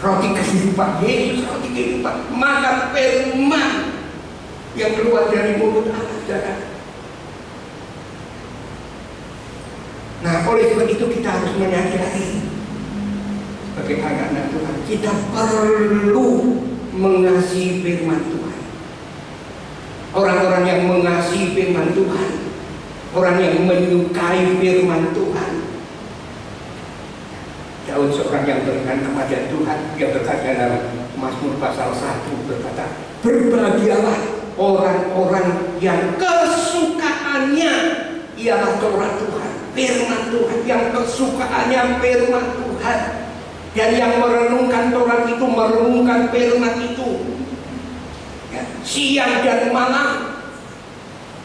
Roti kehidupan Yesus, roti kehidupan, makan firman yang keluar dari mulut Allah, saudara. Nah, oleh sebab itu kita harus menyadari sebagai anak-anak Tuhan, kita perlu mengasihi firman Tuhan. Orang-orang yang mengasihi firman Tuhan, orang yang menyukai firman Tuhan. Daud seorang yang beriman kepada Tuhan, dia berkata dalam Mazmur pasal 1 berkata, berbahagialah orang-orang yang kesukaannya ialah Taurat Tuhan, firman Tuhan, yang kesukaannya firman Tuhan, dan yang merenungkan Taurat itu, merenungkan firman itu, ya, siang dan malam.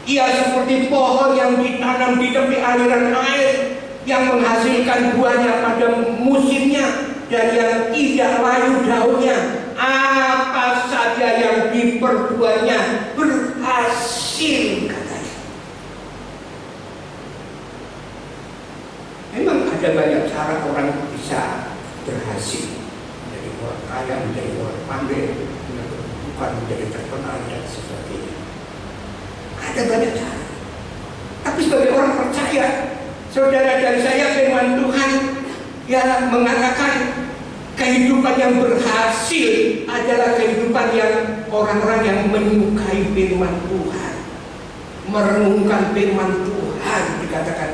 Ia seperti pohon yang ditanam di tepi aliran air, yang menghasilkan buahnya pada musimnya, dan yang tidak layu daunnya. Apa saja yang diperbuatnya berhasil, katanya. Memang ada banyak cara orang bisa berhasil, menjadi orang kaya, menjadi orang pandai, bukan menjadi terkenal dan sebagainya. Ada banyak cara. Tapi sebagai orang percaya, saudara dan saya, firman Tuhan yang mengatakan kehidupan yang berhasil adalah kehidupan yang orang-orang yang menyukai firman Tuhan, merenungkan firman Tuhan. Dikatakan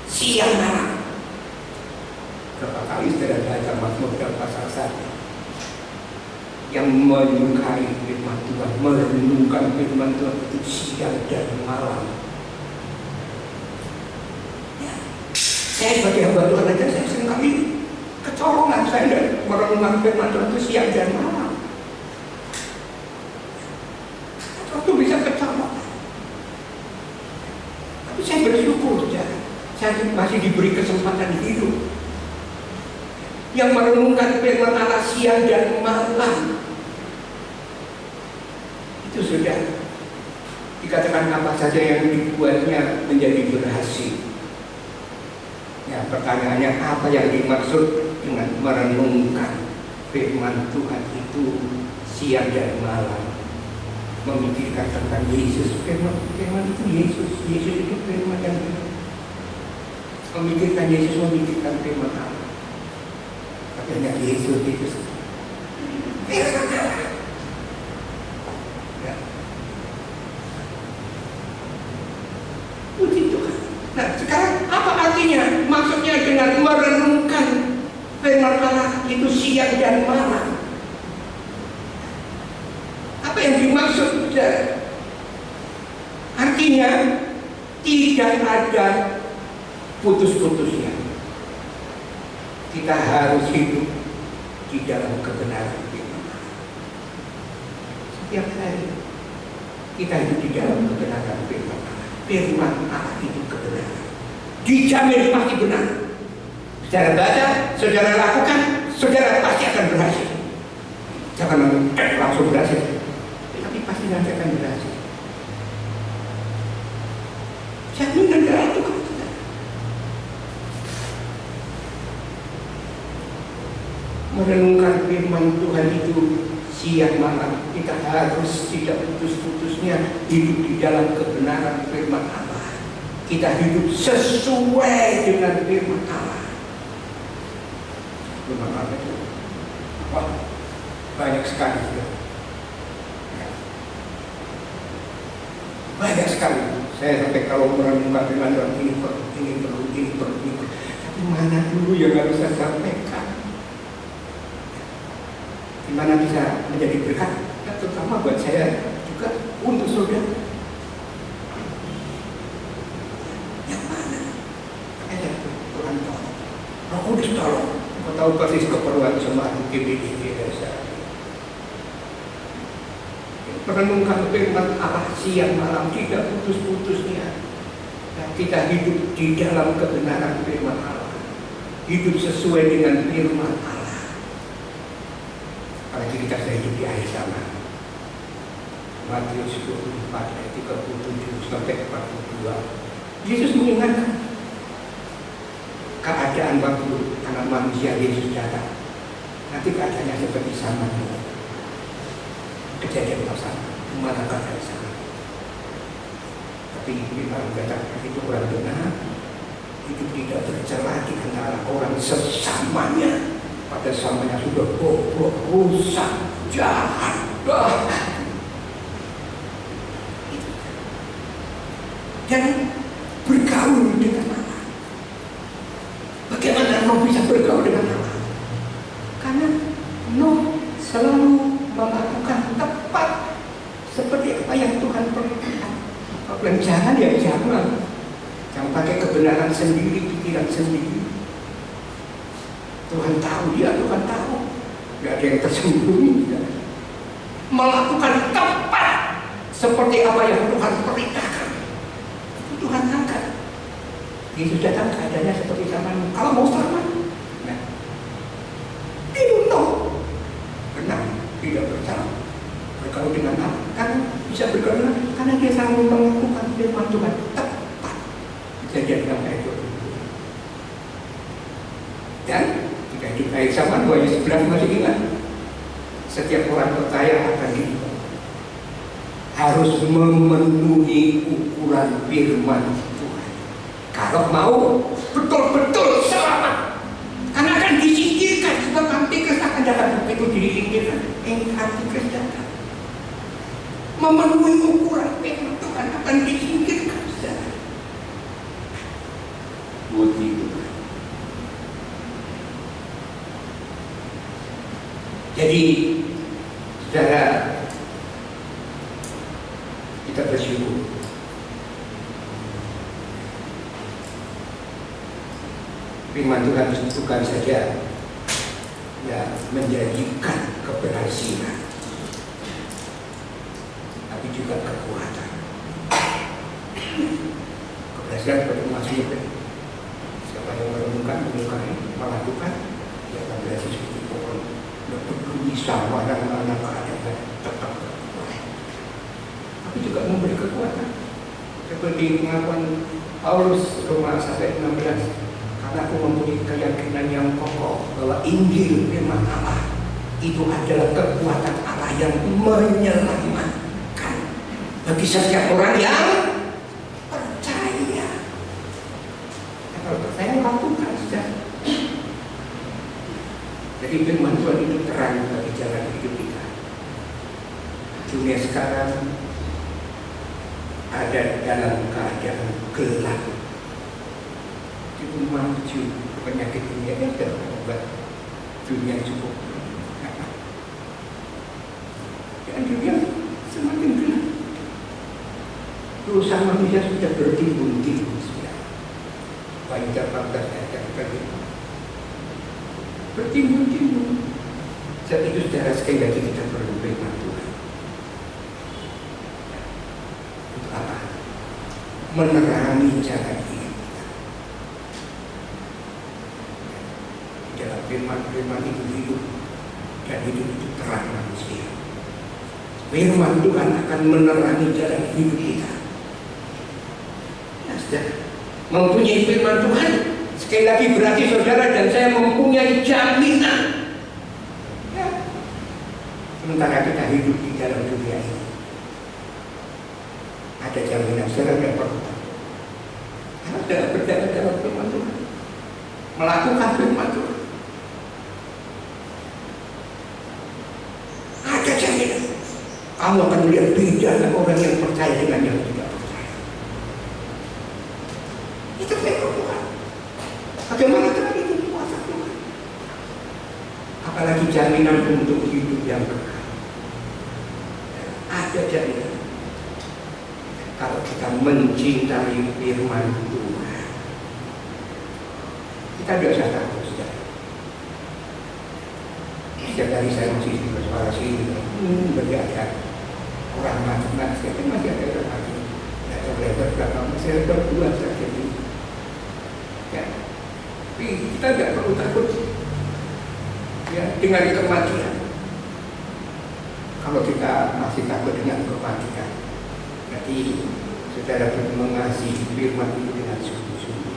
siang malam. Berapa kali saudara baca Mazmur dan pasal 1 yang menyukai firman Tuhan, merenungkan firman Tuhan itu siang dan malam. Ya. Saya sebagai hamba Tuhan aja, saya seringkali kecolongan saya dan merenungkan firman Tuhan itu siang dan malam. Waktu bisa kecolongan. Tapi saya bersyukur ya, saya masih diberi kesempatan hidup yang merenungkan firman Allah siang dan malam. Itu sudah dikatakan apa saja yang dibuatnya menjadi berhasil. Ya, pertanyaannya apa yang dimaksud dengan merenungkan firman Tuhan itu siang dan malam? Memikirkan tentang Yesus. Firman itu Yesus itu firman yang memikirkan Yesus, memikirkan firman Allah. Katanya Yesus itu ya. Puji Tuhan. Nah, sekarang apa artinya? Maksudnya dengan merenungkan firman Allah itu siang dan malam. Apa yang dimaksud? Artinya tidak ada putus-putusnya. Kita harus hidup di dalam kebenaran firman Allah. Setiap hari kita hidup di dalam kebenaran firman Allah. Firman Allah itu kebenaran. Dijamin pasti benar. Saudara baca, saudara lakukan, saudara pasti akan berhasil. Jangan langsung berhasil, tapi pasti nanti akan berhasil. Jaminan dari itu kan. Merenungkan firman Tuhan itu siang malam. Kita harus tidak putus-putusnya hidup di dalam kebenaran firman Allah. Kita hidup sesuai dengan firman Allah. Firman Allah itu wah, banyak sekali. Banyak sekali. Saya sampai kalau merenungkan firman Tuhan ini perlu. Tapi mana dulu yang harus saya sampaikan? Dimana bisa menjadi berkat, terutama buat saya juga untuk saudara. Yang mana? Tuhan tolong, Roh Kudus tolong. Kau tahu persis keperluan jemaat GBD saya. Merenungkan firman Allah siang malam tidak putus-putusnya. Dan kita hidup di dalam kebenaran firman Allah, hidup sesuai dengan firman Allah. Apalagi kita hidup di akhir zaman. Matius 24 ayat 37 sampai 42. Yesus mengingatkan keadaan waktu anak manusia Yesus datang. Nanti keadaannya seperti sama. Kejadian pasal mana keadaan sama. Tapi firman kata itu orang benar, itu tidak tercela di antara orang sesamanya. Pada samanya sudah bobrok, rusak, jahat, dan bergaul dengan Allah. Bagaimana Nuh bisa bergaul dengan Allah? Karena Nuh selalu melakukan tepat seperti apa yang Tuhan perintahkan. Kalau jangan ya jangan pakai kebenaran sendiri, pikiran sendiri. Tuhan tahu, Tuhan tahu. Gak ada yang tersembunyi. Melakukan tepat seperti apa yang Tuhan perintahkan. Itu Tuhan angkat. Yesus datang keadaannya seperti zaman. Kalau mau selamat, nah, diuntung. Benar, tidak bersalah. Bergaul dengan Allah, kan bisa bergaul karena dia selalu melakukan firman Tuhan tepat. Kejadian yang kayak itu. Dan di akhir zaman 2:11 masih ingat. Setiap orang percaya akan dihukum. Harus memenuhi ukuran firman Tuhan. Kalau mau betul-betul selamat, karena akan disingkirkan sebab nanti Tanda begitu disingkirkan, Antikris datang. Memenuhi ukuran firman Tuhan akan disingkirkan. Puji Tuhan. Jadi, saudara, kita bersyukur. Firman Tuhan bukan saja ya menjanjikan keberhasilan, tapi juga kekuatan. Keberhasilan pada maksudnya siapa yang merenungkan, melakukan, dia akan berhasil seperti pohon berduri sama dan mana keadaan tetap berkuat. Tapi juga memberi kekuatan. Seperti pengakuan Paulus Roma 1:16. Karena aku mempunyai keyakinan yang kokoh bahwa Injil firman Allah itu adalah kekuatan Allah yang menyelamatkan bagi setiap orang yang percaya. Kalau percaya lakukan saja. Jadi firman Tuhan itu terang bagi jalan hidup kita. Dunia sekarang ada dalam keadaan gelap. Itu maju penyakit dunia ada obat dunia cukup. Dan dunia semakin gelap. Dosa manusia sudah bertimbun-timbun sudah. Baik 14 ayat tadi. Bertimbun-timbun. Saat itu secara sekali lagi kita perlu firman Tuhan. Untuk apa? Menerangi jalan hidup. Firman itu hidup dan hidup itu terang manusia. Firman Tuhan akan menerangi jalan hidup kita. Ya, sudah. Mempunyai firman Tuhan sekali lagi berarti saudara dan saya mempunyai jaminan. Ya. Sementara kita hidup di dalam dunia ini, ada jaminan saudara yang perlu. Ada berjalan dalam firman Tuhan, melakukan firman Tuhan. Kamu akan melihat beda orang yang percaya dengan yang tidak percaya. Itu firman Tuhan. Bagaimana cara itu kuasa Tuhan? Apalagi jaminan untuk hidup yang kekal. Ada jaminan. Kalau kita mencintai firman Tuhan, kita tidak usah takut. Setiap hari saya masih di suara sini, berjalan. Orang macam-macam, saya kan masih ada orang lagi. Ya, lebar belakang, saya berdua saja ini. Ya, tapi kita tidak perlu takut. Ya, dengan kematian. Kalau kita masih takut dengan kematian, berarti saudara perlu mengasihi firman itu dengan sungguh-sungguh.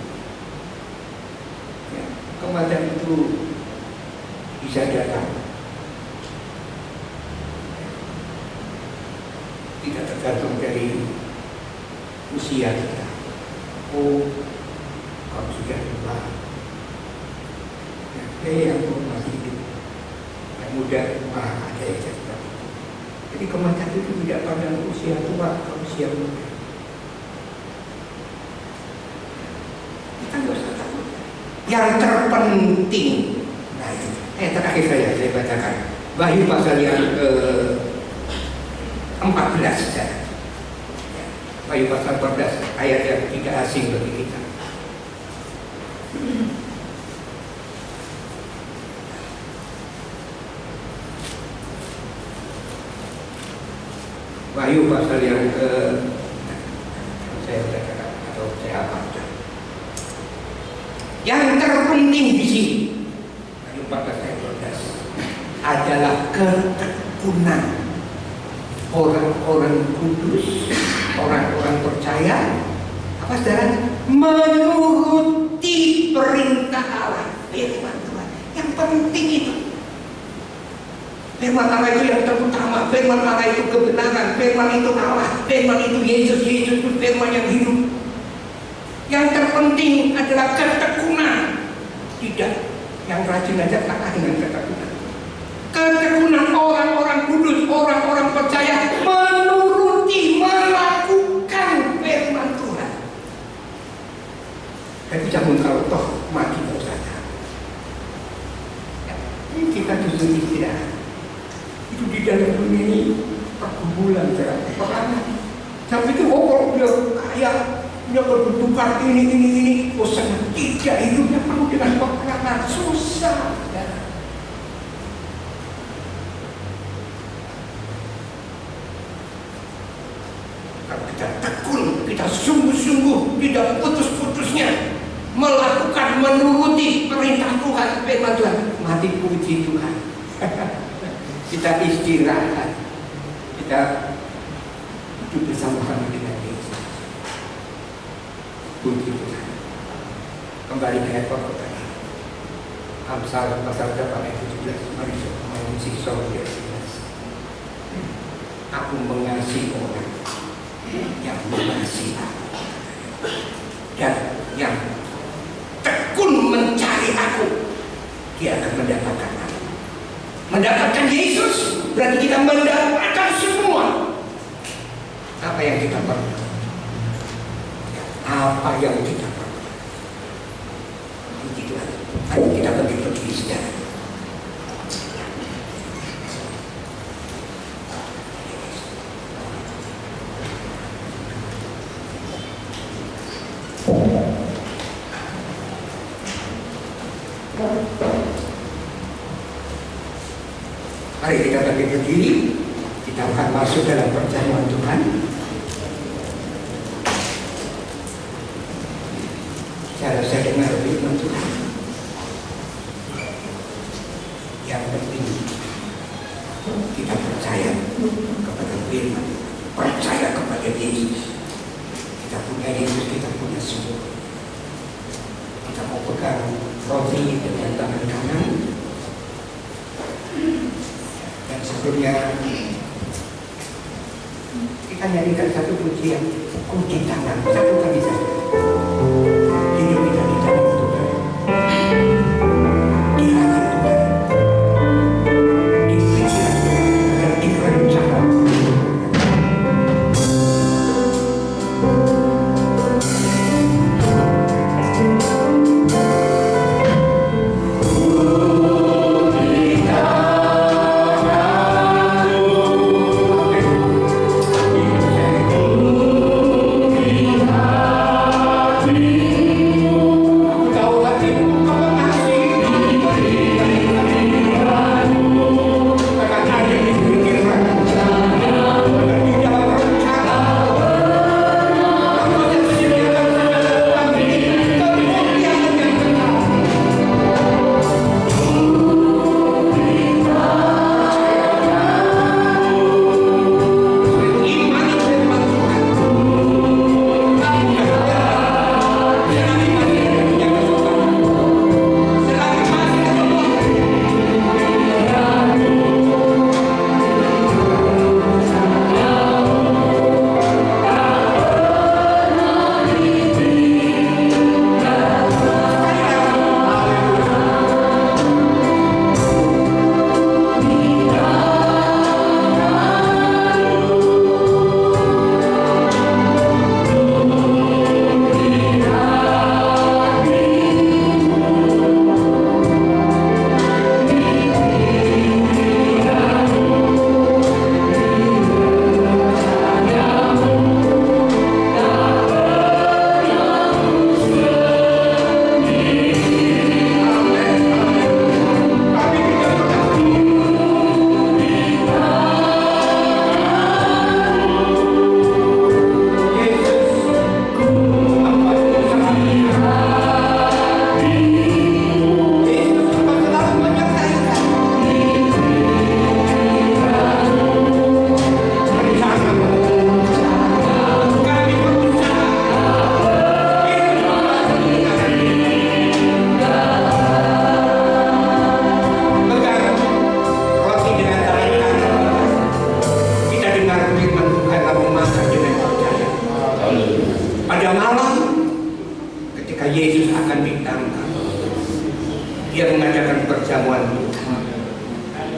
Ya, kematian itu bisa datang. Tidak tergantung dari usia kita. Oh, kalau sudah tua, yang masih hidup, yang muda, ada yang cerita. Jadi kematian itu tidak pada usia tua atau usia muda. Kita nggak usah takut. Yang terpenting, nah itu. Terakhir saya bacakan Wahyu pasal yang 14 saja. Wahyu pasal 14 ayat yang tidak asing bagi kita. Wahyu pasal yang saya bacakan atau saya hafal. Yang terpenting di sini Wahyu 14 ayat 12 adalah ketekunan orang-orang kudus, orang-orang percaya, apa saudara? Menuruti perintah Allah, firman Tuhan. Yang penting itu. Firman Allah itu yang terutama, firman Allah itu kebenaran, firman itu Allah, firman itu Yesus itu firman yang hidup. Yang terpenting adalah ketekunan. Tidak yang rajin aja kalah dengan ketekunan. orang-orang percaya menuruti, melakukan firman Tuhan. Tapi jangan kalau toh mati bersama. Ini kita disuruh istirahat. Itu di dalam dunia ini pergumulan, peperangan. Tapi itu kalau dia kaya, dia bertukar ini, oh sangat tidak, hidupnya penuh dengan peperangan, susah. Kalau kita tekun, kita sungguh-sungguh, tidak putus-putusnya melakukan, menuruti perintah Tuhan, firman Tuhan, mati puji Tuhan. Kita istirahat, kita hidup bersama-sama dengan Yesus. Puji Tuhan. Kembali ke ayat pokok tadi. Amsal pasal 8 ayat 17. Mari mengisi sorga. Aku mengasihi orang yang mengasihi aku, dan yang tekun mencari aku, dia akan mendapatkan aku. Mendapatkan Yesus berarti kita mendapatkan semua apa yang kita perlu. Apa yang kita perlu. Puji Tuhan. Ayo kita pergi sekarang. Mari kita bangkit berdiri. Kita akan masuk dalam perjamuan Tuhan. Cara saya dengar firman Tuhan. Yang penting kita percaya kepada firman, percaya kepada Yesus. Kita punya Yesus, kita punya semua. Kita mau pegang roti dengan tangan kanan. Dan sebelumnya kita nyanyikan satu pujian, kunci tangan, satu kali saja. Hidup kita di tangan Tuhan, di hati Tuhan, di pikiran Tuhan, dan di rencana Tuhan.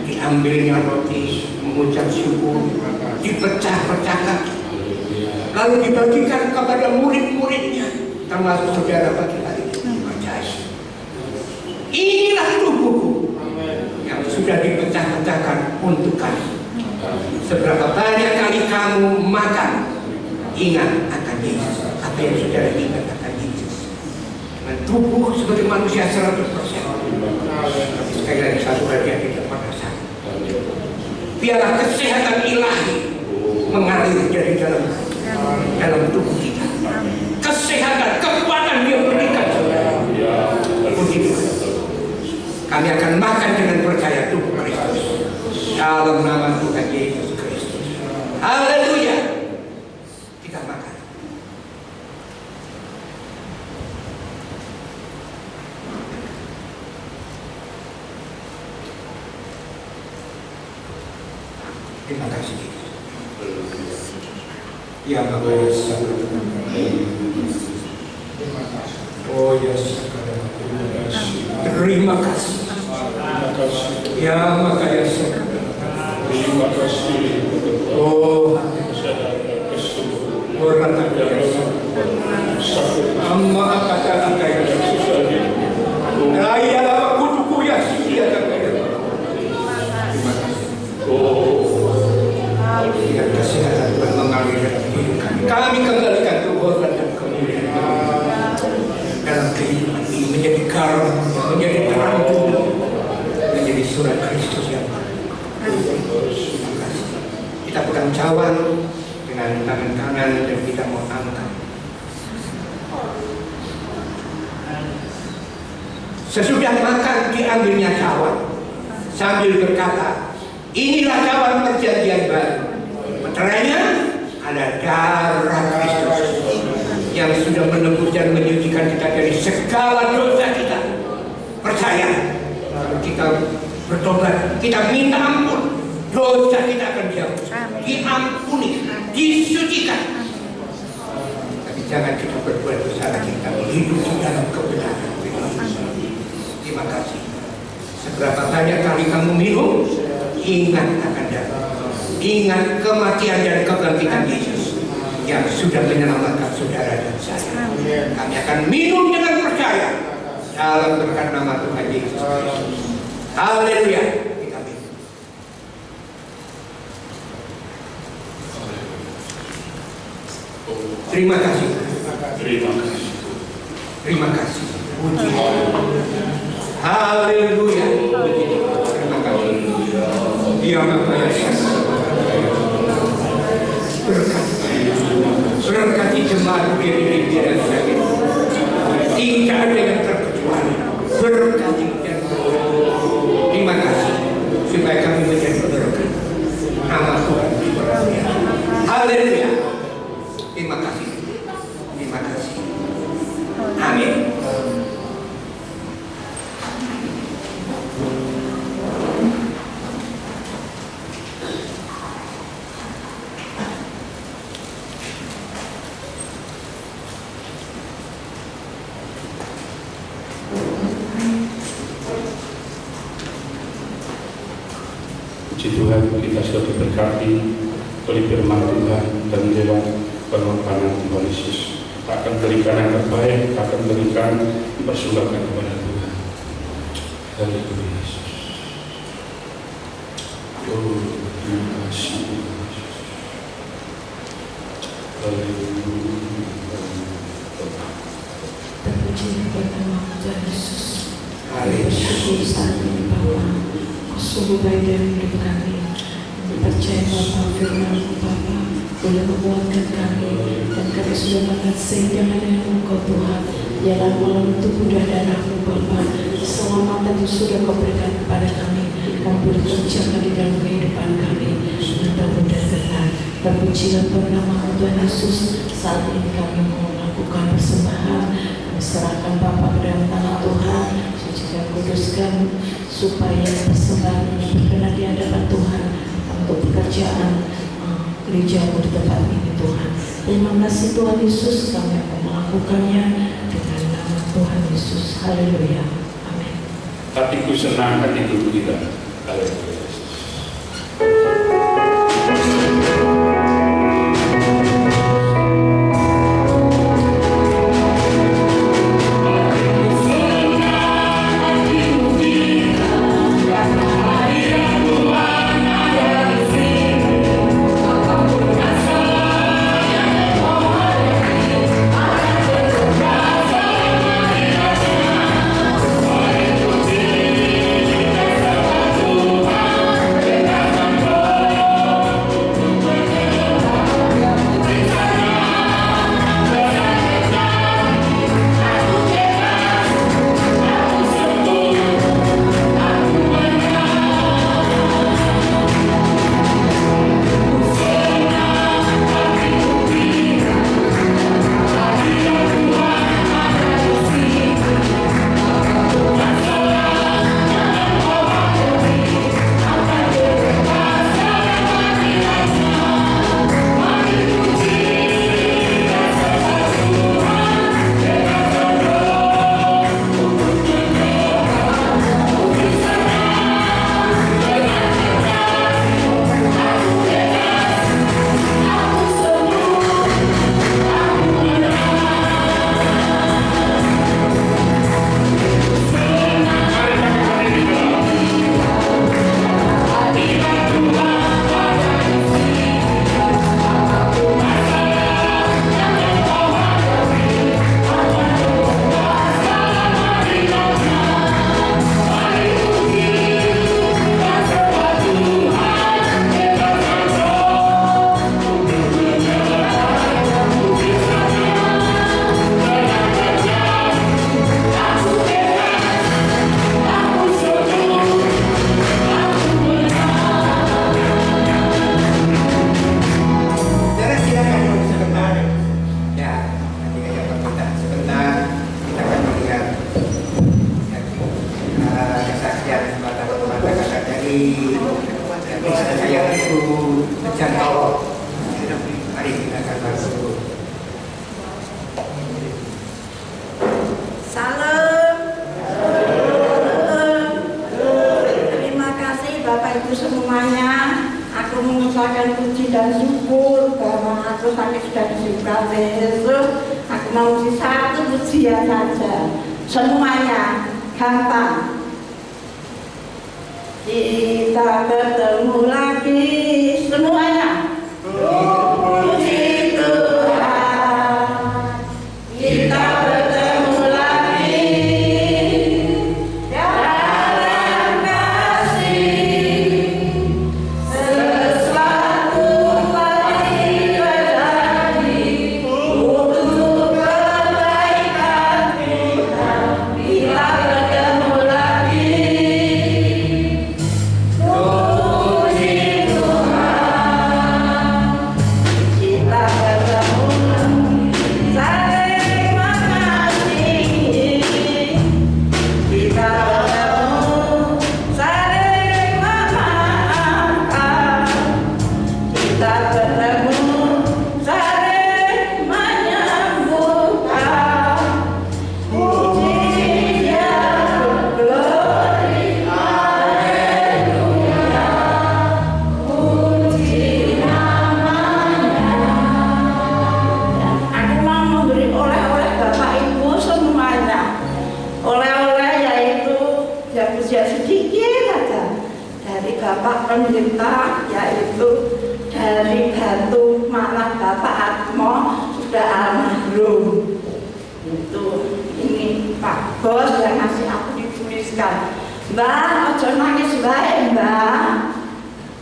diambilnya roti, mengucap syukur, dipecah-pecahkan, lalu dibagikan kepada murid-muridnya, termasuk saudara pagi hari ini. Percaya, inilah tubuhku yang sudah dipecah-pecahkan untuk kamu. Seberapa banyak kali kamu makan, ingat akan Yesus. Apa yang saudara ingat akan Yesus? Dan tubuh sebagai manusia 100%. Sekali lagi satu hal yang tidak pernah sakit. Biarlah kesehatan ilahi mengalir dari dalam tubuh kita. Kesehatan, kekuatan Dia berikan saudara. Puji Tuhan. Kami akan makan dengan percaya tubuh Kristus. Dalam nama Tuhan Yesus Kristus. Haleluya. Kita makan. Terima kasih. Ya Bapa Yesus. Oh Yesus. Terima kasih. Ya maka Yesus. Terima kasih. Oh, orang amma kata angkai raya lama kutuku ya sia terkait. Terima kasih. Biar kesehatan Tuhan mengalir dalam hidup kami. Kami kembalikan kehormatan dan kemuliaan dalam kehidupan ini menjadi garam, menjadi terang dunia, menjadi surat Kristus yang baru. Terima kasih. Kita pegang cawan dengan tangan kanan dan kita mau angkat. Sesudah makan diambilnya cawan sambil berkata, inilah cawan perjanjian baru. Meterainya ada darah Kristus yang sudah menebus dan menyucikan kita dari segala dosa kita. Percaya, kita bertobat, kita minta ampun, dosa kita akan dihapus, diampuni, disucikan. Tapi jangan kita berbuat dosa lagi, kita hidup di dalam kebenaran. Terima kasih. Seberapa banyak kali kamu minum, ingat akan datang. Ingat kematian dan kebangkitan Yesus yang sudah menyelamatkan saudara dan saya. Kami akan minum dengan percaya dalam berkat nama Tuhan Yesus. Haleluya. Kita minum. Terima kasih. Terima kasih. Terima kasih. Puji. Haleluya. Terima kasih. Dia berkati jemaat diri dan sakit. Tidak ada yang terkecuali. Berkati dan terima kasih supaya kami menjadi berkat. Nama Tuhan diberkati. Haleluya. Terima kasih. Terima kasih. Amin. Puji Tuhan, kita sudah diberkati oleh firman Tuhan dan lewat pengorbanan Tuhan Yesus. Kita akan berikan yang terbaik, kita akan berikan persembahkan kepada Tuhan. Haleluya Yesus. Oh, terima kasih Yesus. Haleluya. Terpuji nama Tuhan Yesus. Haleluya. Saat ini Bapa, sungguh baik dalam hidup kami. Percaya Bapa, firman Bapa boleh menguatkan kami, dan kami sudah makan sehingga hanya Engkau Tuhan, ialah melalui tubuh dan darah-Mu Bapa. Keselamatan itu sudah Kau berikan kepada kami. Kau boleh kerjakan di dalam kehidupan kami dengan mudah tenang. Terpujilah nama Tuhan Yesus. Saat ini kami mau melakukan persembahan. Kami serahkan Bapa ke dalam tangan Tuhan. Sucikan, kuduskan, supaya persembahan ini berkenan di hadapan Tuhan untuk pekerjaan gereja-Mu di tempat ini Tuhan. Terima kasih Tuhan Yesus, kami akan melakukannya dengan nama Tuhan Yesus. Haleluya. Amin. Hatiku senang, hati tubuh kita. Haleluya. dengan puji dan syukur bahwa aku sakit sudah disembuhkan Yesus. Aku mau uji satu pujian saja. Semuanya gampang. Kita bertemu lagi semuanya. Puji Tuhan. Kita bertemu lagi dalam kasih. Sesuatu pasti terjadi untuk kebaikan kita. Kita bertemu lagi. Puji Tuhan. Kita bertemu saling mengasihi. Kita bertemu saling memaafkan. Kita bertemu saling menyembuhkan. Pujinya glory, haleluya. Puji namanya. Aku mau memberi oleh-oleh Bapak Ibu semuanya. Oleh-oleh yaitu ya sedikit saja dari Bapak Pendeta, yaitu dari Batu Malang Bapak Atmo sudah almarhum. Itu ini Pak Bos yang masih aku dituliskan. Mbak, ojo nangis bae Mbak,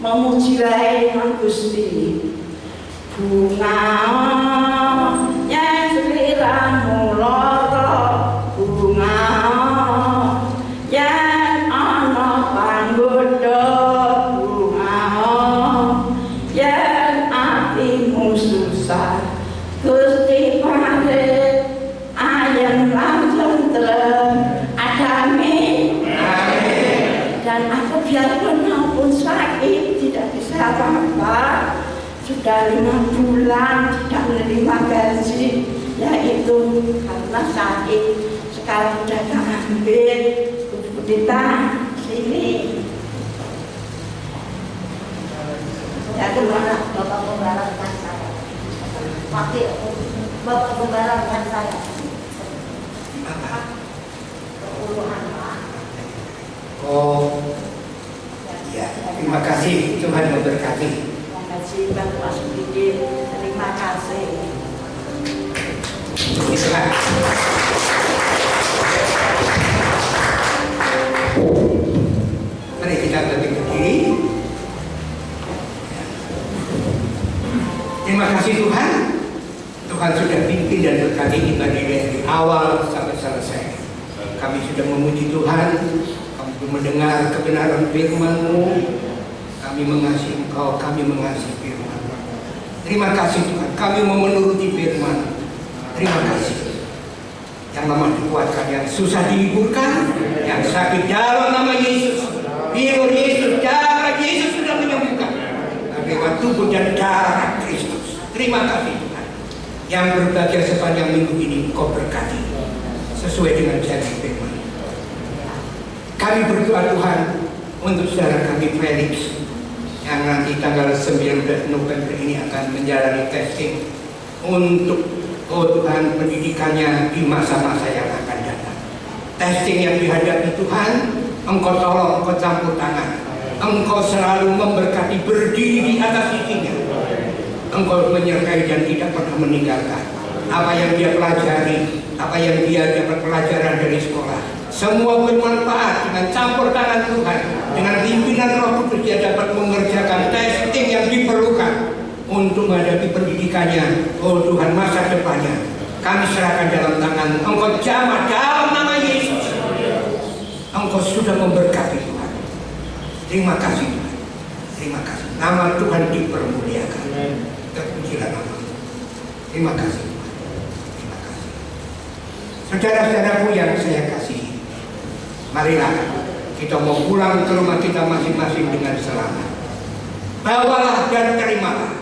memuji bae Nang Gusti. Bunga yang seliramu loro, bunga yang ana panggoda, bunga yang atimu susah. Gusti paring ayem lan tentrem. Amin. Dan aku biarpun maupun sakit tidak bisa apa-apa. Sudah 5 bulan tidak menerima gaji, yaitu karena sakit. Sekarang sudah ambil Pendeta sini. Ya, Bapak Gembala bukan saya. Wakil Bapak Gembala bukan saya. Kepuluhan Pak. Oh, ya, terima kasih, Tuhan memberkati. Terima kasih Bapak sedikit. Terima kasih. Tuhan. Mari kita berdiri. Terima kasih Tuhan. Tuhan sudah pimpin dan berkati ibadah dari awal sampai selesai. Kami sudah memuji Tuhan. Kami sudah mendengar kebenaran firman-Mu. Kami mengasihi Engkau. Kami mengasihi firman-Mu. Terima kasih Tuhan. Kami mau menuruti firman. Terima kasih. Yang lemah dikuatkan, yang susah dihiburkan, yang sakit dalam nama Yesus. Biar Yesus, darah Yesus sudah menyembuhkan. Lewat tubuh dan darah Kristus. Terima kasih Tuhan. Yang berbahagia sepanjang minggu ini Engkau berkati sesuai dengan janji firman. Kami berdoa Tuhan untuk saudara kami Felix yang nanti tanggal 9 November ini akan menjalani testing untuk Tuhan pendidikannya di masa-masa yang akan datang. Testing yang dihadapi Tuhan, Engkau tolong, Engkau campur tangan. Engkau selalu memberkati, berdiri di atas sisinya. Engkau menyertai dan tidak pernah meninggalkan. Apa yang dia pelajari, apa yang dia dapat pelajaran dari sekolah, semua bermanfaat. Dengan campur tangan Tuhan, dengan pimpinan Roh Kudus, dia dapat mengerjakan testing yang diperlukan untuk menghadapi pendidikannya. Oh Tuhan, masa depannya kami serahkan dalam tangan. Engkau jamah dalam nama Yesus. Engkau sudah memberkati Tuhan. Terima kasih Tuhan. Terima kasih. Nama Tuhan dipermuliakan. Terpujilah nama. Terima kasih Tuhan. Terima kasih. Saudara-saudaraku yang saya kasihi, marilah kita mau pulang ke rumah kita masing-masing dengan selamat. Bawalah dan terimalah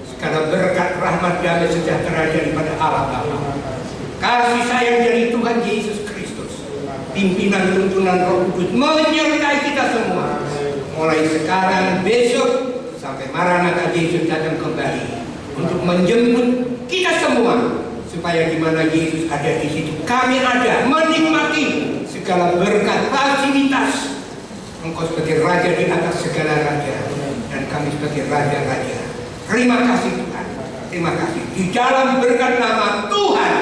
segala berkat, rahmat, damai, sejahtera daripada Allah Bapa, kasih sayang dari Tuhan Yesus Kristus, pimpinan tuntunan Roh Kudus menyertai kita semua, mulai sekarang, besok, sampai Maranatha, Yesus datang kembali untuk menjemput kita semua, supaya di mana Yesus ada di situ kami ada, menikmati segala berkat, fasilitas. Engkau sebagai raja di atas segala raja, dan kami sebagai raja-raja. Terima kasih Tuhan, terima kasih. Di dalam berkat nama Tuhan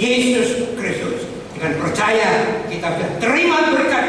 Yesus Kristus, dengan percaya kita sudah terima berkat